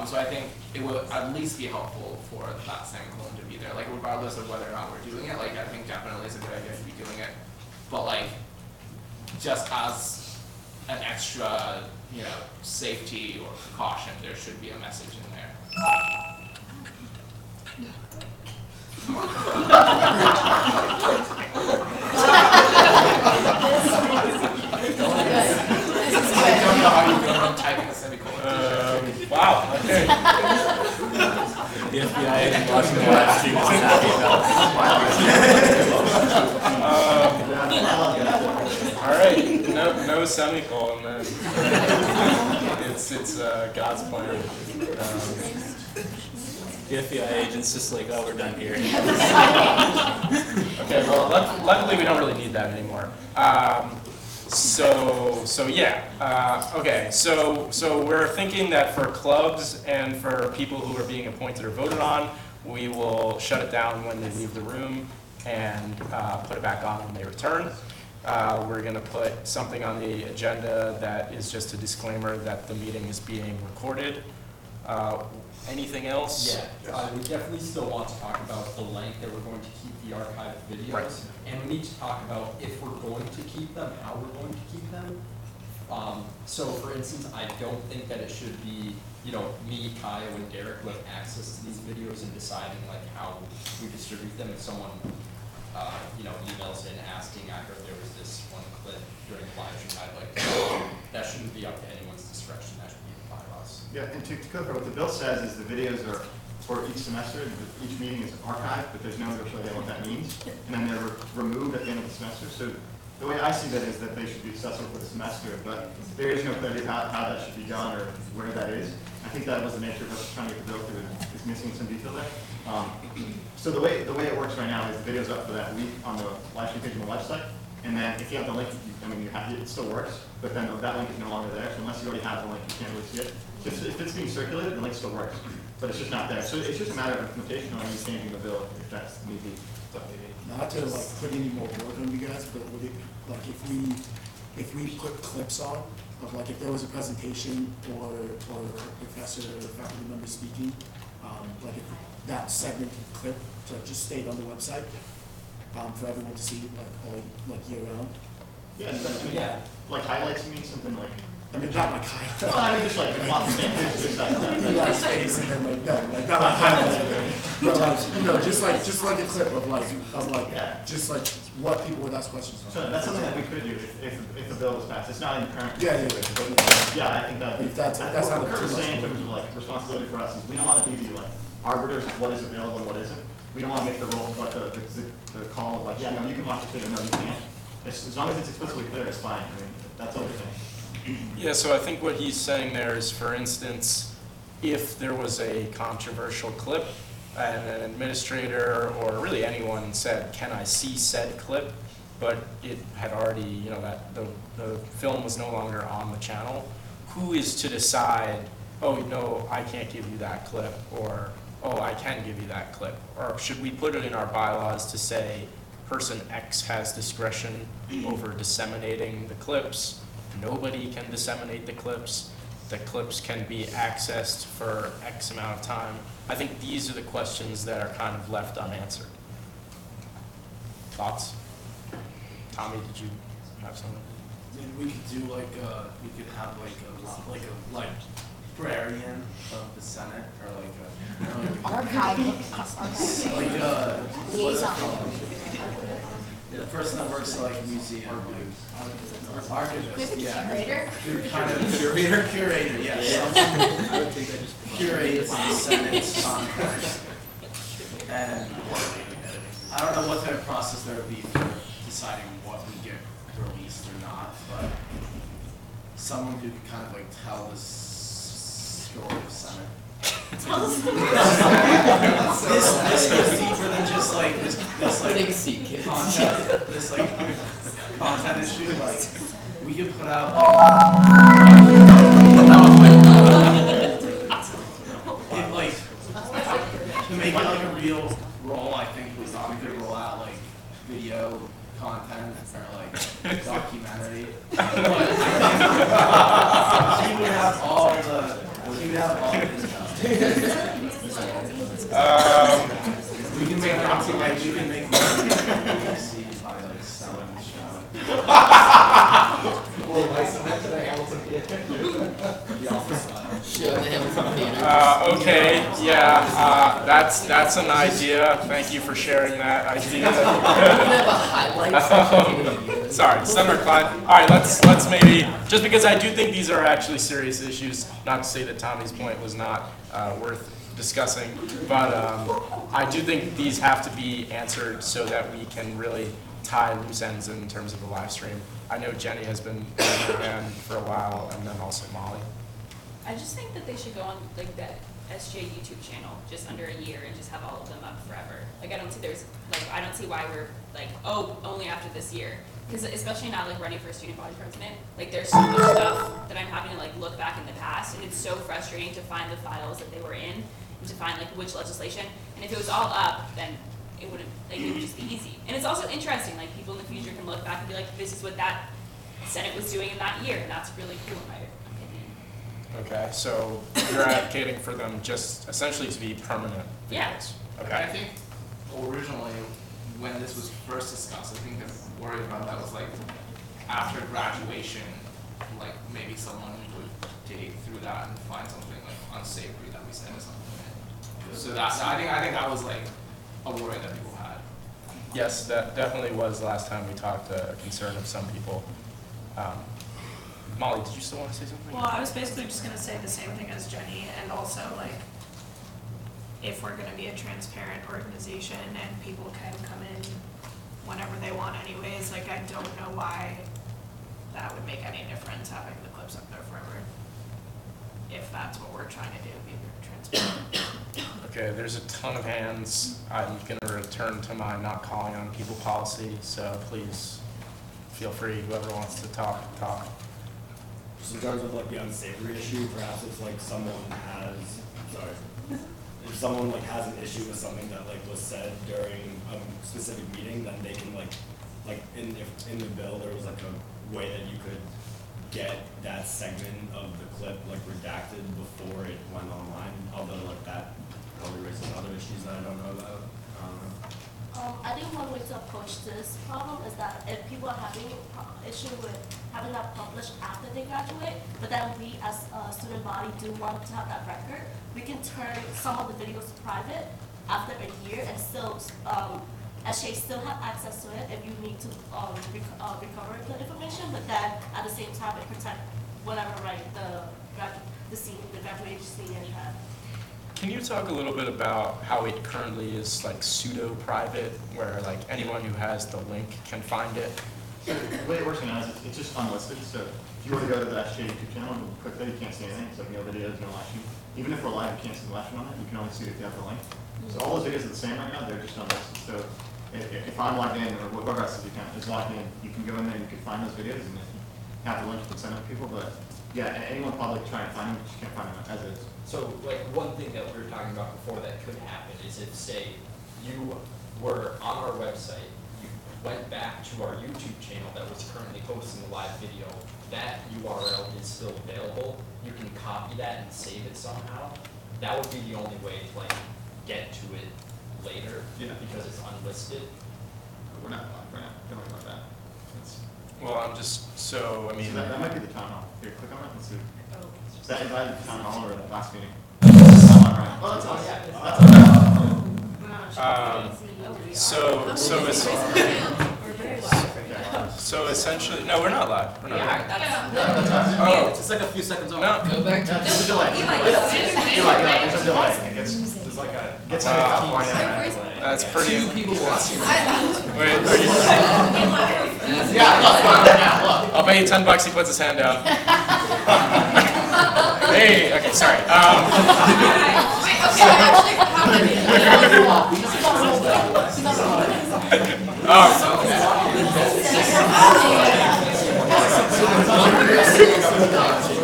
[SPEAKER 5] So I think it would at least be helpful for that semicolon to be there, like regardless of whether or not we're doing it. Like I think definitely it's a good idea to be doing it, but like just as an extra, safety or precaution, there should be a message in there. I don't know how you go around typing a semicolon.
[SPEAKER 1] Wow, okay.
[SPEAKER 3] The FBI agent watching the live stream is happy about
[SPEAKER 1] All right, no semicolon, man. It's God's plan.
[SPEAKER 3] The FBI agent's just like, oh, we're done here.
[SPEAKER 1] Okay, well, luckily we don't really need that anymore. So yeah, okay, so we're thinking that for clubs and for people who are being appointed or voted on, we will shut it down when they leave the room and put it back on when they return. We're gonna put something on the agenda that is just a disclaimer that the meeting is being recorded. Anything else?
[SPEAKER 12] Yeah, we definitely still want to talk about the length that we're going to keep the archived videos.
[SPEAKER 1] Right.
[SPEAKER 12] And we need to talk about if we're going to keep them, how we're going to keep them. So for instance, I don't think that it should be, me, Kyle, and Derek who have access to these videos and deciding like how we distribute them. If someone, emails in asking, I heard there was this one clip during the live stream I'd like to that shouldn't be up to anyone's discretion, that should be in the bylaws.
[SPEAKER 13] Yeah, and to clarify, what the bill says is the videos are for each semester, each meeting is archived, but there's no real idea what that means. And then they're removed at the end of the semester. So the way I see that is that they should be accessible for the semester, but there is no clarity how that should be done or where that is. I think that was the nature of us trying to get the bill through, is missing some detail there. So the way it works right now is the video's up for that week on the live stream page on the website. And then if you have the link, it still works, but then that link is no longer there. So unless you already have the link, you can't really see it. If it's being circulated, the link still works, but it's just not there. So it's just a matter of implementation on you changing the bill if that's need be.
[SPEAKER 7] Not to like put any more work on you guys, but would it, like if we put clips on of like if there was a presentation or a professor or faculty member speaking, like if that segment clip to just stayed on the website for everyone to see like year round.
[SPEAKER 13] Yeah, yeah. Like highlights, you mean something like.
[SPEAKER 7] I mean, not like highlights.
[SPEAKER 13] Well, I mean, just like lots of things, just like
[SPEAKER 7] like space and then like no, like not like highlights, but like just like a clip of like just like what people would ask questions on.
[SPEAKER 13] So that's something that we could do if the bill was passed. It's not in the current.
[SPEAKER 7] Yeah.
[SPEAKER 13] Yeah, I think that.
[SPEAKER 7] If that's not
[SPEAKER 13] what we're saying in terms of like responsibility for us is we don't want to be the like arbiters of what is available and what isn't. We don't want to make the role like the call of like you can watch the video, no you can't. As long as it's explicitly clear, it's fine. I mean, that's all we're saying.
[SPEAKER 1] Yeah, so I think what he's saying there is, for instance, if there was a controversial clip and an administrator or really anyone said, can I see said clip, but it had already, that the film was no longer on the channel, who is to decide, oh, no, I can't give you that clip, or, oh, I can give you that clip? Or should we put it in our bylaws to say, person X has discretion over disseminating the clips? Nobody can disseminate the clips. The clips can be accessed for X amount of time. I think these are the questions that are kind of left unanswered. Thoughts? Tommy, did you have something?
[SPEAKER 14] We could do we could have like a librarian of the Senate or
[SPEAKER 2] Archive.
[SPEAKER 14] Liaison. The person that works at like a museum, archivist, yeah.
[SPEAKER 2] Curator?
[SPEAKER 14] Kind of curator, yes. I would think that just curates the Senate's content. And I don't know what kind of process there would be for deciding what would get released or not, but someone who could kind of like tell the story of the Senate. This goes deeper than just like this content issue. Like we could put out to make it like a real role. I think we could roll out like video content or like documentary. He would have all the. We can make money by like selling the show.
[SPEAKER 1] Okay, yeah, that's an idea. Thank you for sharing that idea. Sorry, Senator Klein. All right, let's maybe, just because I do think these are actually serious issues, not to say that Tommy's point was not worth discussing, but I do think these have to be answered so that we can really tie loose ends in terms of the live stream. I know Jenny has been raising her hand for a while, and then also Molly.
[SPEAKER 15] I just think that they should go on like that SGA YouTube channel just under a year and just have all of them up forever. Like I don't see why we're like, oh, only after this year. Because especially now, like running for student body president, like there's so much stuff that I'm having to like look back in the past, and it's so frustrating to find the files that they were in and to find like which legislation. And if it was all up, then it would just be easy. And it's also interesting, like people in the future can look back and be like, this is what that Senate was doing in that year, and that's really cool in my opinion.
[SPEAKER 1] Okay, so you're advocating for them just essentially to be permanent videos.
[SPEAKER 15] Yeah.
[SPEAKER 1] Okay.
[SPEAKER 5] I think originally when this was first discussed, I think the worry about that was like after graduation, like maybe someone would dig through that and find something like unsavory that we said or something. So that's I think that was like a worry that people had.
[SPEAKER 1] Yes, that definitely was the last time we talked, a concern of some people. Molly, did you still want to say something?
[SPEAKER 8] Well, I was basically just gonna say the same thing as Jenny, and also like, if we're gonna be a transparent organization and people can come in whenever they want anyways, like, I don't know why that would make any difference having the clips up there forever. If that's what we're trying to do, be transparent.
[SPEAKER 1] Okay, there's a ton of hands. I'm gonna return to my not calling on people policy, so please feel free, whoever wants to talk.
[SPEAKER 16] Just in terms of like the unsavory issue, perhaps if like someone has, if someone like has an issue with something that like was said during a specific meeting, then they can like in the bill there was like a way that you could get that segment of the clip like redacted before it went online, although like that probably raises other issues that I don't know about.
[SPEAKER 17] I think one way to approach this problem is that if people are having issue with having that published after they graduate, but then we as a student body do want to have that record, we can turn some of the videos private after a year and still, SGA still have access to it if you need to recover the information, but then at the same time it protect whatever right the graduation senior had.
[SPEAKER 1] Can you talk a little bit about how it currently is like pseudo-private, where like anyone who has the link can find it?
[SPEAKER 13] So the way it works now is it's just unlisted. So if you were to go to the SGA YouTube channel and click there, you can't see anything. So no videos, no live stream. Even if we're live, you can't see the live stream on it. You can only see it if you have the link. So all those videos are the same right now. They're just unlisted. So if I'm logged in, or whoever else is logged in, you can go in there and you can find those videos, and if you have the link, you can send them to people. But yeah, anyone public try and find them, but you can't find them as is.
[SPEAKER 12] So, like, one thing that we were talking about before that could happen is if, say, you were on our website, you went back to our YouTube channel that was currently posting the live video, that URL is still available. You can copy that and save it somehow. That would be the only way to, like, get to it later, because it's unlisted.
[SPEAKER 13] We're not live right now. Don't worry about that.
[SPEAKER 1] Well, I'm just, so, I mean.
[SPEAKER 13] So that might be the town hall. Here, click on it and see. Is that invited to town hall or the last meeting? Oh, that's us.
[SPEAKER 1] So essentially, no, we're not live. We're not live.
[SPEAKER 14] Oh, it's like a few seconds over.
[SPEAKER 1] No.
[SPEAKER 6] Go back to.
[SPEAKER 13] There's a delay. There's a delay. It's like a. Gets like a
[SPEAKER 1] That's pretty.
[SPEAKER 6] Two people watching.
[SPEAKER 1] Wait, are you?
[SPEAKER 13] Yeah, look.
[SPEAKER 1] I'll pay you $10. He puts his hand down. Hey, okay, sorry.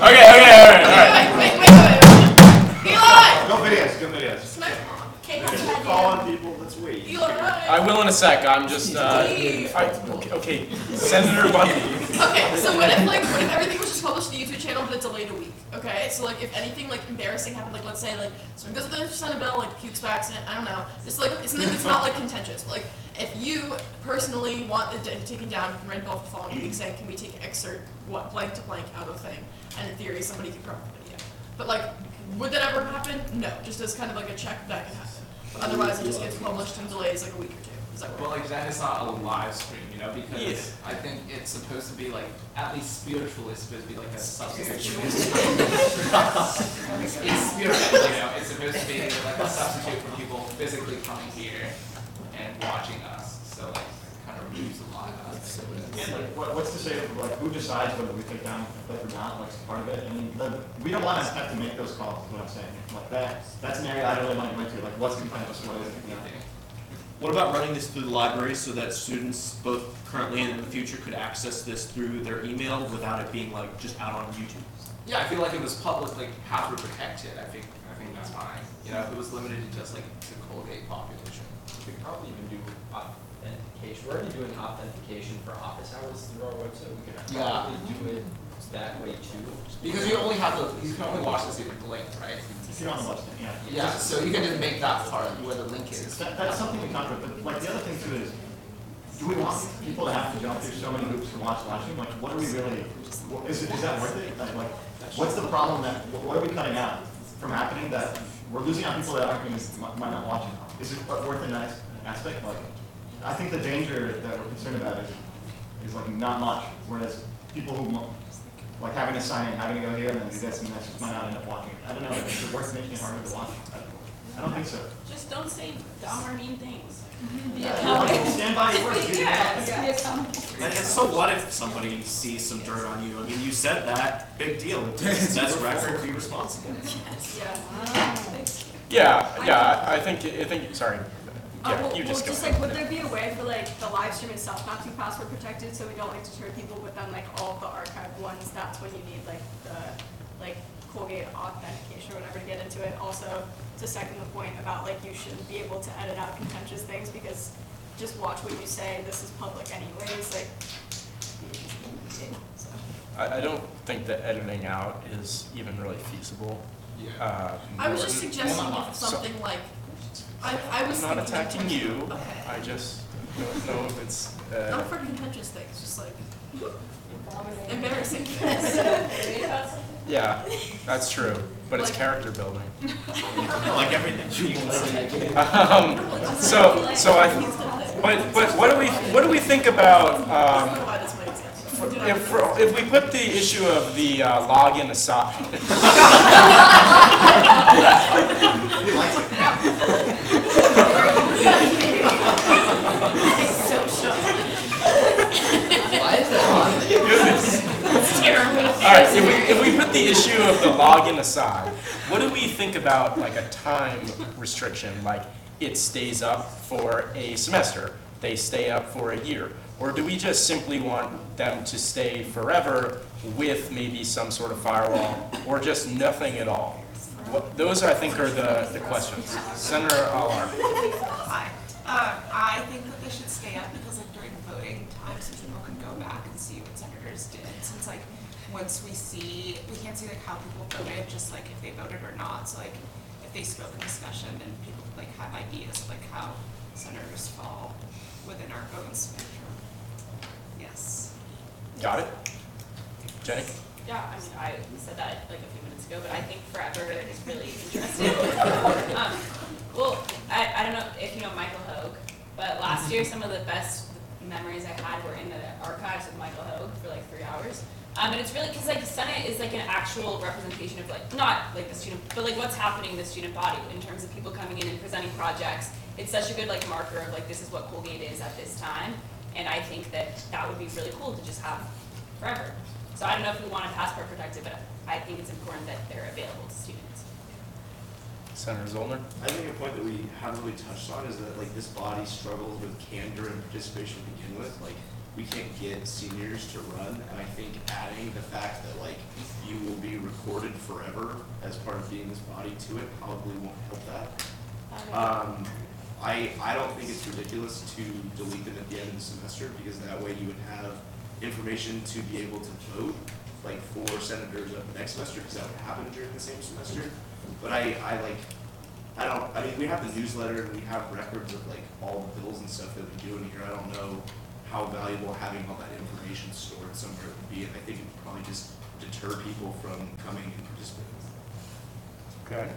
[SPEAKER 1] Okay, all right.
[SPEAKER 13] Go videos.
[SPEAKER 14] Call on people, let's wait.
[SPEAKER 1] I will in a sec. I'm just. Okay, Senator Bundy.
[SPEAKER 11] Okay, so what if everything was just published to the YouTube channel but it's delayed a week? Okay, so like if anything like embarrassing happened, like let's say like someone goes to the Senate bill, like pukes by accident, I don't know. It's like it's not like contentious. But, like if you personally want it taken down, you can write both the following week saying, can we take excerpt blank to blank out of thing? And in theory, somebody could corrupt the video. But like, would that ever happen? No, just as kind of like a check that can happen. But otherwise, it just gets published and delays like a week or two. Is that
[SPEAKER 5] Well, like that is not a live stream, you know, because I think it's supposed to be like, at least spiritually, it's supposed to be like a substitute. It's spiritual, you know, it's supposed to be like a substitute for people physically coming here and watching us. So like, it kind of removes a lot of us.
[SPEAKER 13] And like, what's to say of like who decides whether we take down a clip or not? Like part of it. I mean, we don't want to have to make those calls. Is what I'm saying. Like that's an area I don't really want to go into. Like what's contentious, what isn't. You know?
[SPEAKER 10] What about running this through the library so that students, both currently and in the future, could access this through their email without it being like just out on YouTube?
[SPEAKER 5] Yeah, I feel like if it was public, like password protected, I think that's fine. You know, if it was limited to just like the Colgate population.
[SPEAKER 12] We could probably even do authentication. We're already doing authentication for office hours through our website. We could probably do it that way too.
[SPEAKER 14] Because you only have you can only watch this with the link, right?
[SPEAKER 13] You can only watch it, yeah.
[SPEAKER 14] Yeah, so you can just make that part where the link is.
[SPEAKER 13] That's something we talked about. But like the other thing too is, do we want people to have to jump through so many hoops to watch live stream? Like, what are we really? Is that worth it? Like, what's the problem that? What are we cutting out from happening that we're losing out people that aren't going to might not watching? Is it worth an aspect? Like, I think the danger that we're concerned about is like not much. Whereas people who like having to sign in, having to go here and then do this, and that's just might not end up watching it. I don't know, is it worth making it harder to watch? I don't think so.
[SPEAKER 15] Just don't say dumb or mean things.
[SPEAKER 13] Stand by your words.
[SPEAKER 10] And so what if somebody sees some dirt on you? I mean, you said that, big deal. That's record, be responsible.
[SPEAKER 1] Yeah, I think, sorry. Yeah,
[SPEAKER 2] well,
[SPEAKER 1] you just go.
[SPEAKER 2] just like, would there be a way for like the live stream itself not to be password protected, so we don't like deter people, but then like all of the archived ones, that's when you need like the like Colgate authentication or whatever to get into it. Also, to second the point about like you shouldn't be able to edit out contentious things because just watch what you say. This is public anyways. Like, so.
[SPEAKER 1] I don't think that editing out is even really feasible.
[SPEAKER 11] I was just suggesting something like, I was
[SPEAKER 1] I'm not
[SPEAKER 11] thinking
[SPEAKER 1] attacking you.
[SPEAKER 11] Okay.
[SPEAKER 1] I just don't know if it's.
[SPEAKER 11] Not for contentious things, just like embarrassing things.
[SPEAKER 1] Yeah, that's true, but it's character building.
[SPEAKER 10] Like everything.
[SPEAKER 1] But what do we think about if we put the issue of the login aside?
[SPEAKER 6] Why is that on?
[SPEAKER 1] It's terrible. All right, if we put the issue of the login aside, what do we think about like a time restriction, like it stays up for a semester, they stay up for a year? Or do we just simply want them to stay forever with maybe some sort of firewall, or just nothing at all? Those, I think, are the questions. Senator Allard.
[SPEAKER 18] Hi. I think that they should stay up because, like, during voting time, so people can go back and see what senators did. Since, like, once we can't see, like, how people voted, just, like, if they voted or not. So, like, if they spoke in discussion and people, like, have ideas of, like, how senators fall within our voting spectrum. Yes.
[SPEAKER 1] Got it? Jenny?
[SPEAKER 15] Yeah, I mean, I said that like a few minutes ago, but I think forever is really interesting. Well, I don't know if you know Michael Hogue, but last year some of the best memories I had were in the archives of Michael Hogue for like 3 hours. And it's really, because like the Senate is like an actual representation of like, not like the student, but like what's happening in the student body in terms of people coming in and presenting projects. It's such a good like marker of like, this is what Colgate is at this time. And I think that that would be really cool to just have forever. So I don't know if we want to passport protect it, but I think it's important that they're available to students.
[SPEAKER 1] Senator Zollner?
[SPEAKER 10] I think a point that we haven't really touched on is that like this body struggles with candor and participation to begin with. Like we can't get seniors to run, and I think adding the fact that like you will be recorded forever as part of being this body to it probably won't help that. I don't think it's ridiculous to delete them at the end of the semester because that way you would have information to be able to vote like for senators of the next semester because that would happen during the same semester. But I mean we have the newsletter and we have records of like all the bills and stuff that we do in here. I don't know how valuable having all that information stored somewhere would be, and I think it would probably just deter people from coming and participating.
[SPEAKER 1] Okay.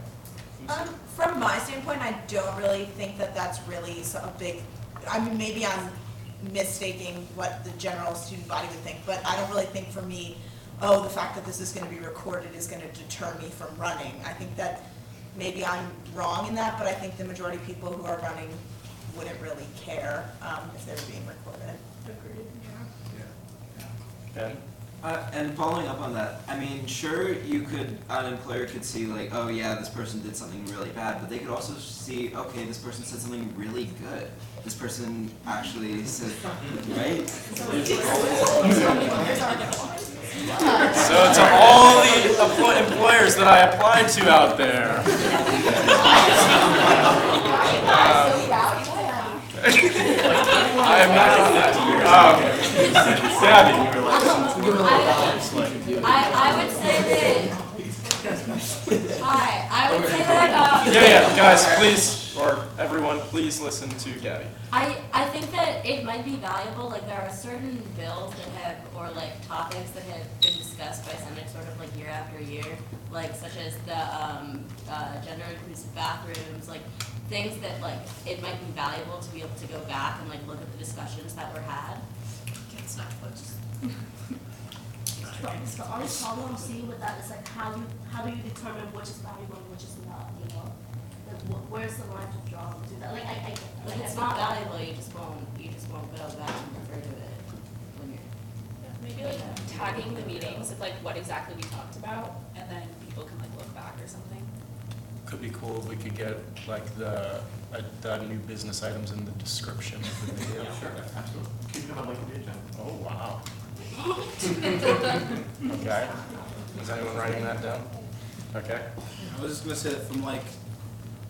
[SPEAKER 8] From my standpoint, I don't really think that that's really a big, I mean, maybe I'm mistaking what the general student body would think, but I don't really think for me, oh, the fact that this is going to be recorded is going to deter me from running. I think that maybe I'm wrong in that, but I think the majority of people who are running wouldn't really care if they were being recorded.
[SPEAKER 2] Agreed, yeah.
[SPEAKER 1] Ben?
[SPEAKER 14] And following up on that, I mean, sure, an employer could see like, oh yeah, this person did something really bad, but they could also see, okay, this person said something really good. This person actually said, right?
[SPEAKER 1] So to all the employers that I applied to out there. I am not. Gabby.
[SPEAKER 17] I would say that. Hi, I would say that.
[SPEAKER 1] Yeah, guys, please, or everyone, please listen to Gabby.
[SPEAKER 17] I think that it might be valuable. Like there are certain bills that have, or like topics that have been discussed by Senate sort of like year after year, like such as the gender inclusive bathrooms, like things that like it might be valuable to be able to go back and like look at the discussions that were had.
[SPEAKER 11] Can't snap
[SPEAKER 17] The only problem I'm seeing with that is like how do you determine which is valuable and which is not, you know? Like where's the line to draw to do that? Like
[SPEAKER 2] Like it's not valuable, you just won't go back and refer to it when you're.
[SPEAKER 15] Maybe like tagging the meetings of like what exactly we talked about, and then people can like look back or something.
[SPEAKER 1] Could be cool if we could get like the new business items in the description of the video.
[SPEAKER 13] Yeah, sure, absolutely. Keep them on like the agenda.
[SPEAKER 1] Oh, wow. Okay. Is anyone writing that down? Okay.
[SPEAKER 19] I was just gonna say that from like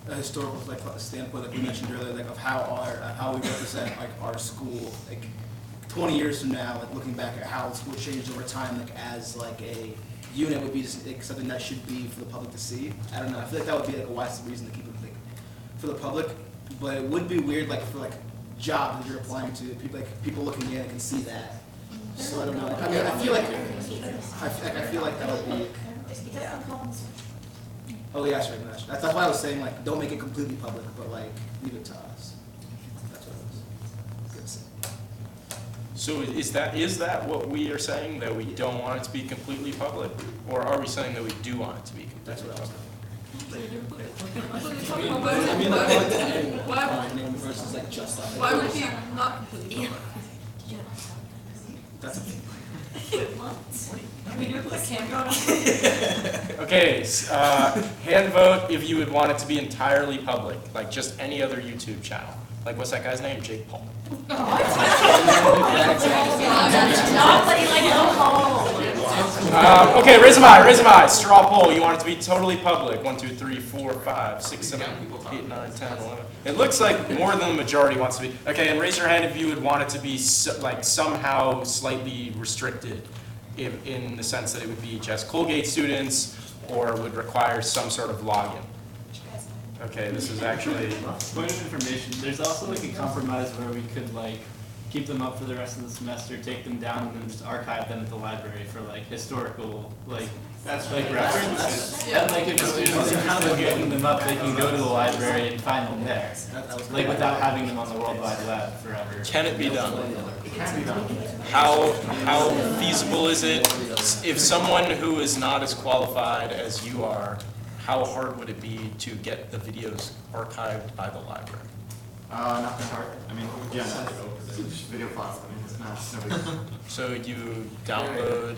[SPEAKER 19] a historical like standpoint, like we mentioned earlier, like of how we represent like our school, like 20 years from now, like looking back at how the school changed over time, like as like a unit would be just like something that should be for the public to see. I don't know. I feel like that would be like a wise reason to keep it like for the public, but it would be weird like for like jobs that you're applying to people looking in and can see that. So I don't know. I mean, I feel like that would be. Oh yeah, sure. That's why I was saying like don't make it completely public, but like leave it to us. That's what I was gonna say.
[SPEAKER 1] So is that what we are saying, that we don't want it to be completely public? Or are we saying that we do want it to be completely public?
[SPEAKER 19] I mean, like
[SPEAKER 11] Why
[SPEAKER 19] versus like just that.
[SPEAKER 11] Why would you not completely public?
[SPEAKER 19] That's a thing.
[SPEAKER 11] Can we do a quick hand vote?
[SPEAKER 1] Okay, hand vote if you would want it to be entirely public, like just any other YouTube channel. Like, what's that guy's name? Jake Paul. Okay, raise them high. Straw poll. You want it to be totally public. 1, 2, 3, 4, 5, 6, 7, 8, 9, 10, 11. It looks like more than the majority wants to be. Okay, and raise your hand if you would want it to be like somehow slightly restricted, in the sense that it would be just Colgate students or would require some sort of login. Okay, this is actually.
[SPEAKER 3] Point of information, there's also like a compromise where we could like keep them up for the rest of the semester, take them down, and then just archive them at the library for like historical, like,
[SPEAKER 14] that's
[SPEAKER 3] like
[SPEAKER 14] right.
[SPEAKER 3] reference. And like if students are kind of getting them up, they can go to the library and find them there. Like without having them on the World Wide Web forever.
[SPEAKER 1] Can it be done?
[SPEAKER 13] It can be done.
[SPEAKER 1] How feasible is it? If someone who is not as qualified as you are, how hard would it be to get the videos archived by the library?
[SPEAKER 13] Not that hard. I mean, yeah, it's just video files. I mean, it's not no big deal.
[SPEAKER 1] So you download.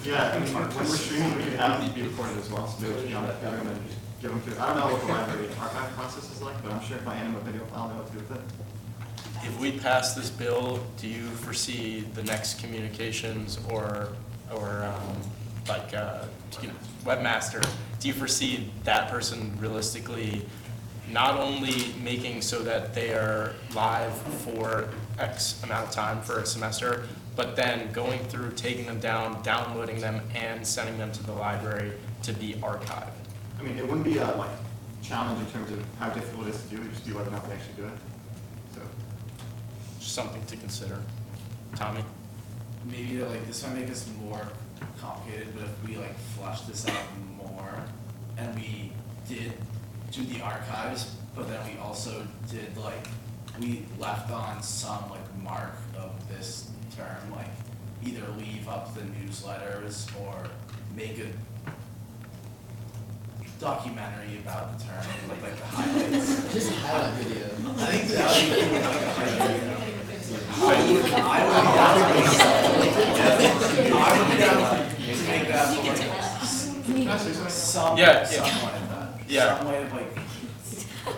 [SPEAKER 13] Yeah, I mean, when we're streaming, we can have them be recorded as well. So they would be on and give them to. I don't know what the library archive process is like, but I'm sure if I hand them a video file, they'll know what to do with it.
[SPEAKER 1] If we pass this bill, do you foresee the next communications or webmaster? Do you foresee that person realistically not only making so that they are live for X amount of time for a semester, but then going through, taking them down, downloading them, and sending them to the library to be archived?
[SPEAKER 13] I mean, it wouldn't be a challenge in terms of how difficult it is to do. It'd just be whether or not they actually do it. So,
[SPEAKER 1] just something to consider. Tommy?
[SPEAKER 14] Maybe like this might make this more complicated, but if we like flesh this out more and we did do the archives, but then we also did like, we left on some like mark of this term, like either leave up the newsletters or make a documentary about the term, like the highlights.
[SPEAKER 6] Just a highlight video.
[SPEAKER 14] I think that would be like a highlight video. I would be down to make that more some way of that.
[SPEAKER 1] Yeah.
[SPEAKER 14] Some way of like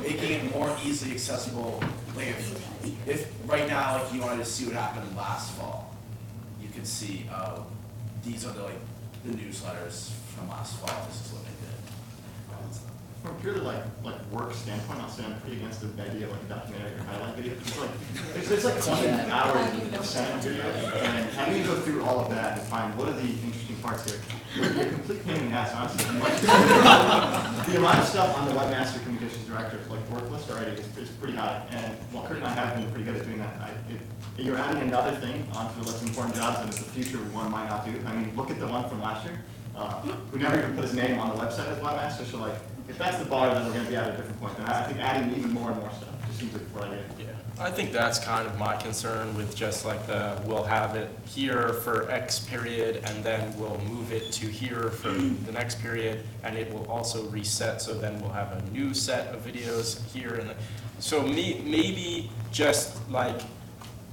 [SPEAKER 14] making it more easily accessible. Like if right now like you wanted to see what happened last fall, you could see these are the the newsletters from last fall. This is what they did.
[SPEAKER 13] from a purely like work standpoint, I'll say I'm pretty against the idea of like a documentary or highlight video. It's like there's like 20 hours of sound video, and having to go through all of that and find what are the interesting parts here. You're a complete pain in the ass, honestly. The amount of stuff on the webmaster communications director work list already is pretty high, and while Kurt and I have been pretty good at doing that, you're adding another thing onto the list of important jobs that in the future one might not do. I mean, look at the one from last year. We never even put his name on the website as webmaster, so if that's the bar, then we're going to be at a different point. And I think adding even more and more stuff just seems like a good idea.
[SPEAKER 1] Yeah. I think that's kind of my concern with just like we'll have it here for X period and then we'll move it to here for the next period and it will also reset, so then we'll have a new set of videos here. And so maybe just like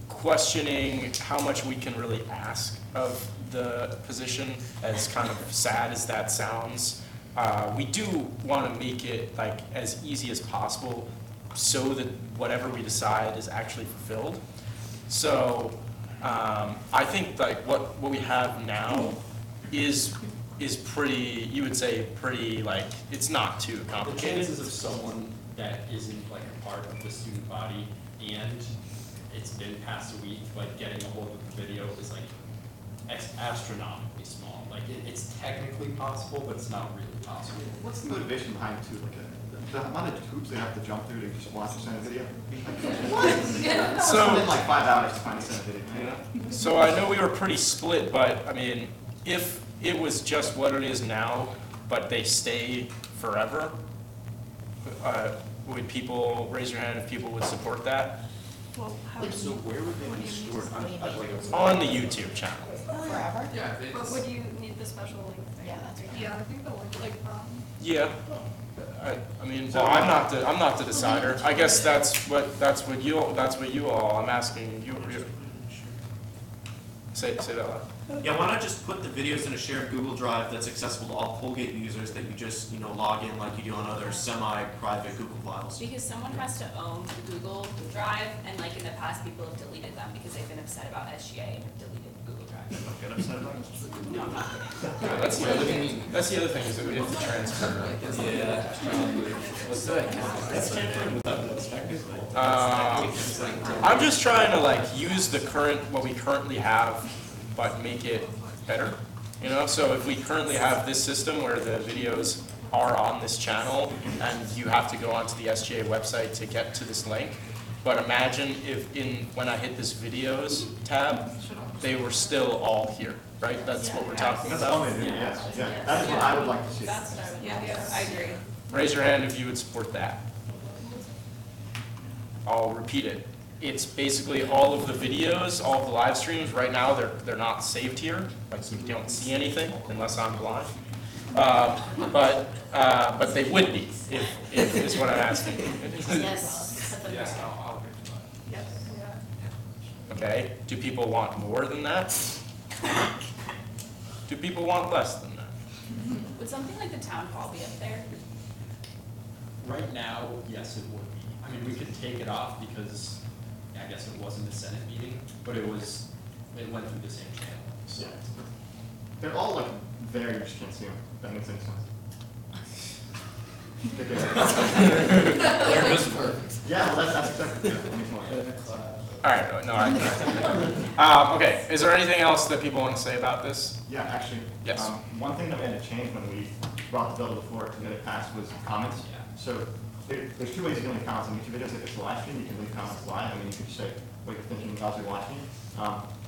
[SPEAKER 1] questioning how much we can really ask of the position, as kind of sad as that sounds. We do want to make it like as easy as possible so that whatever we decide is actually fulfilled. So I think like what we have now is pretty, you would say pretty, like, it's not too
[SPEAKER 12] The
[SPEAKER 1] complicated.
[SPEAKER 12] chances of someone that isn't like a part of the student body and it's been past a week, like getting a hold of the video is like astronomically small. Like it's technically possible, but it's not really possible.
[SPEAKER 13] What's the motivation behind it too? Like the amount of hoops they have to jump through to just watch a Senate video? What?
[SPEAKER 1] So
[SPEAKER 13] it's like 5 hours to find a Senate video. You know?
[SPEAKER 1] So I know we were pretty split, but I mean, if it was just what it is now, but they stay forever, would people raise your hand if people would support that?
[SPEAKER 10] Well, so where would they be stored?
[SPEAKER 1] On the YouTube channel.
[SPEAKER 2] Forever?
[SPEAKER 10] Yeah.
[SPEAKER 15] But would you need the special link?
[SPEAKER 2] Yeah, that's right.
[SPEAKER 11] Yeah, I think the link, like,
[SPEAKER 1] Yeah. I mean, well, I'm not the decider. I guess that's what you all. I'm asking you. Say that loud.
[SPEAKER 10] Yeah, why not just put the videos in a shared Google Drive that's accessible to all Colgate users that you just, log in like you do on other semi-private Google files?
[SPEAKER 15] Because someone has to own the Google Drive, and like in the past, people have deleted them because they've been upset about SGA and have deleted Google Drive.
[SPEAKER 10] Don't get upset about it.
[SPEAKER 15] No, I'm not kidding.
[SPEAKER 1] Yeah, that's the other thing. That's the other thing is that we have to transfer.
[SPEAKER 12] Yeah.
[SPEAKER 1] What's I'm just trying to like use what we currently have, but make it better. So if we currently have this system where the videos are on this channel and you have to go onto the SGA website to get to this link, but imagine if when I hit this videos tab, they were still all here, right? That's what we're talking about.
[SPEAKER 13] Yes, yeah, that's what I would like to see.
[SPEAKER 15] That's what I would like. I agree.
[SPEAKER 1] Raise your hand if you would support that. I'll repeat it. It's basically all of the videos, all of the live streams. Right now, they're not saved here, like so you don't see anything unless I'm blind. But they would be if is what I'm asking.
[SPEAKER 2] Yes.
[SPEAKER 1] Yes. Okay. Do people want more than that? Do people want less than that?
[SPEAKER 15] Would something like the town hall be up there?
[SPEAKER 12] Right now, yes, it would be. I mean, we could take it off because I guess it wasn't a Senate meeting, but it went through the same channel. So
[SPEAKER 13] They're all like there, you just can't see them. That makes any sense.
[SPEAKER 6] They're just perfect.
[SPEAKER 13] Yeah, well, that's exactly it.
[SPEAKER 1] All right. No, okay. Is there anything else that people want to say about this?
[SPEAKER 13] Yeah, actually.
[SPEAKER 1] Yes.
[SPEAKER 13] One thing that we had to change when we brought the bill to the floor to get it passed was comments. So there's two ways of doing comments on YouTube videos. If it's a live stream, you can leave comments live. I mean, you can just say what you're thinking as you're watching.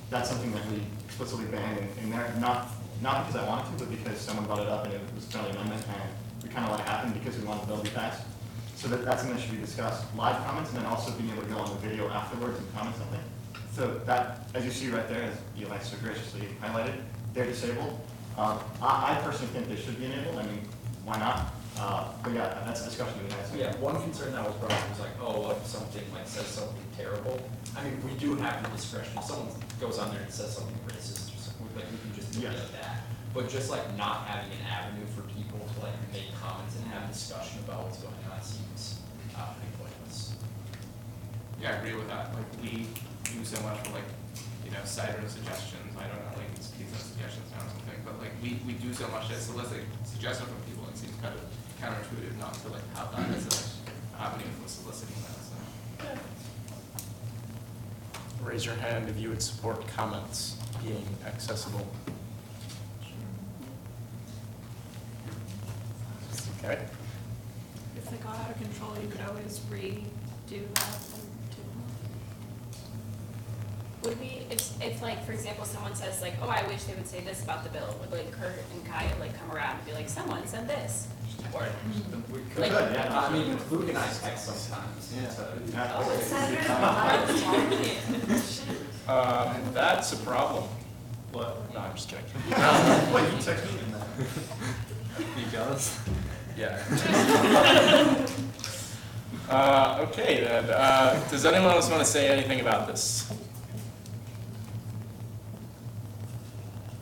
[SPEAKER 13] That's something that we explicitly banned in there, not because I wanted to, but because someone brought it up and it was a friendly amendment, and we kind of let it happen because we wanted the bill to be passed. So that's something that should be discussed. Live comments, and then also being able to go on the video afterwards and comment something. So that, as you see right there, as Eli so graciously highlighted, they're disabled. I personally think they should be enabled. I mean, why not? But yeah, that's a discussion we had. So
[SPEAKER 12] yeah, one concern that was brought up was like, oh, if something like says something terrible. I mean, we do have the discretion. If someone goes on there and says something racist or something, like we can just do that. But just like not having an avenue for people to like make comments and have a discussion about what's going on seems pretty pointless.
[SPEAKER 5] Yeah, I agree with that. Like we do so much for like, cider suggestions. I don't know, like it's pizza suggestions or something, but like we do so much to solicit suggestions from people. It seems kind of counterintuitive not to like have that as an avenue for soliciting that. So.
[SPEAKER 1] Raise your hand if you would support comments being accessible. Okay.
[SPEAKER 11] If they got out of control, you could always redo that.
[SPEAKER 15] Would we, if if like, for example, someone says like, oh, I wish they would say this about the bill, would like Kurt and Kaya like come around and be like, someone said this? Or,
[SPEAKER 12] We could,
[SPEAKER 15] like,
[SPEAKER 12] I mean, Luke and I text sometimes. Yeah.
[SPEAKER 15] oh, it's Saturday.
[SPEAKER 1] That's a problem.
[SPEAKER 12] What?
[SPEAKER 1] No, I'm just kidding.
[SPEAKER 13] Wait, you text me in that?
[SPEAKER 12] You jealous?
[SPEAKER 1] Yeah. Okay then, does anyone else want to say anything about this?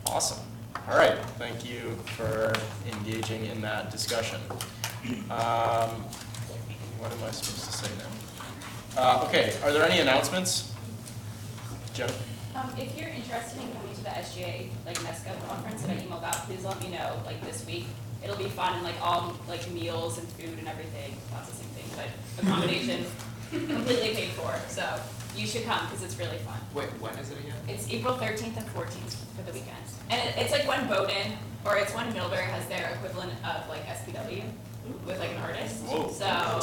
[SPEAKER 1] Awesome. All right, thank you for engaging in that discussion. What am I supposed to say now? Okay, are there any announcements? Joe?
[SPEAKER 15] If you're interested in coming to the SGA like NESCA conference that I emailed out, please let me know like this week. It'll be fun and like all like meals and food and everything, lots of same thing, but accommodation completely paid for. So you should come because it's really fun.
[SPEAKER 5] Wait, when is it again?
[SPEAKER 15] It's April 13th and 14th for the weekend. And it's like when Bowdoin, or it's when Middlebury has their equivalent of like SPW with like an artist.
[SPEAKER 1] Whoa.
[SPEAKER 15] So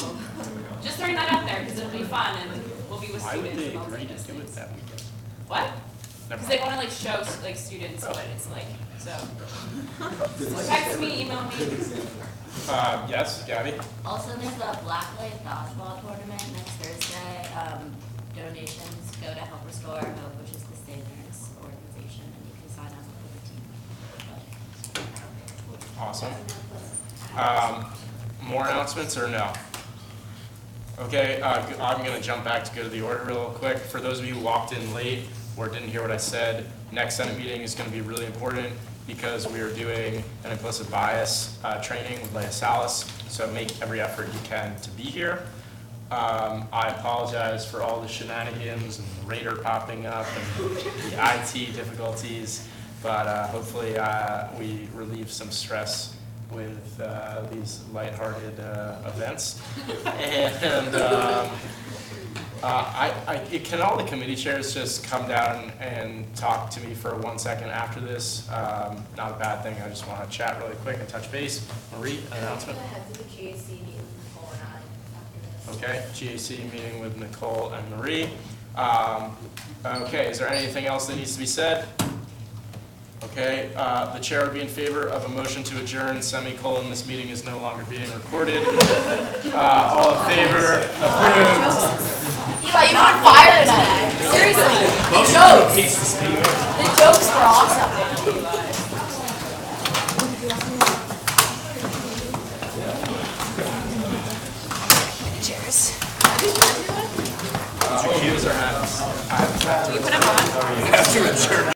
[SPEAKER 15] just throwing that out there because it'll be fun and we'll be with
[SPEAKER 1] Why would
[SPEAKER 15] students
[SPEAKER 1] they
[SPEAKER 15] and all
[SPEAKER 1] agree to
[SPEAKER 15] those
[SPEAKER 1] do it
[SPEAKER 15] things.
[SPEAKER 1] that weekend?
[SPEAKER 15] What?
[SPEAKER 1] Never
[SPEAKER 15] Because they
[SPEAKER 1] mind.
[SPEAKER 15] want to like show like students what it's like. So text me, email me.
[SPEAKER 1] Yes, Gabby?
[SPEAKER 20] Also, there's a Blacklight dodgeball tournament next Thursday. Donations go to Help Restore Hope, which is the Savers organization, and you can sign up for the team.
[SPEAKER 1] Awesome. More announcements or no? Okay, I'm going to jump back to go to the order real quick. For those of you who walked in late or didn't hear what I said, next Senate meeting is going to be really important because we are doing an implicit bias training with Leah Salas, so make every effort you can to be here. I apologize for all the shenanigans and the radar popping up and the IT difficulties, but hopefully we relieve some stress with these lighthearted events. And can all the committee chairs just come down and talk to me for 1 second after this? Not a bad thing, I just want to chat really quick and touch base. Marie, an announcement? Okay, GAC meeting with Nicole and Marie. Okay, is there anything else that needs to be said? Okay, the chair would be in favor of a motion to adjourn, semicolon, this meeting is no longer being recorded. All in favor? Approved.
[SPEAKER 2] Eli, you're on fire tonight. Seriously. The jokes. The jokes were awesome. Cheers.
[SPEAKER 1] Cheers or hats?
[SPEAKER 15] Do you put them on?
[SPEAKER 1] You have to adjourn.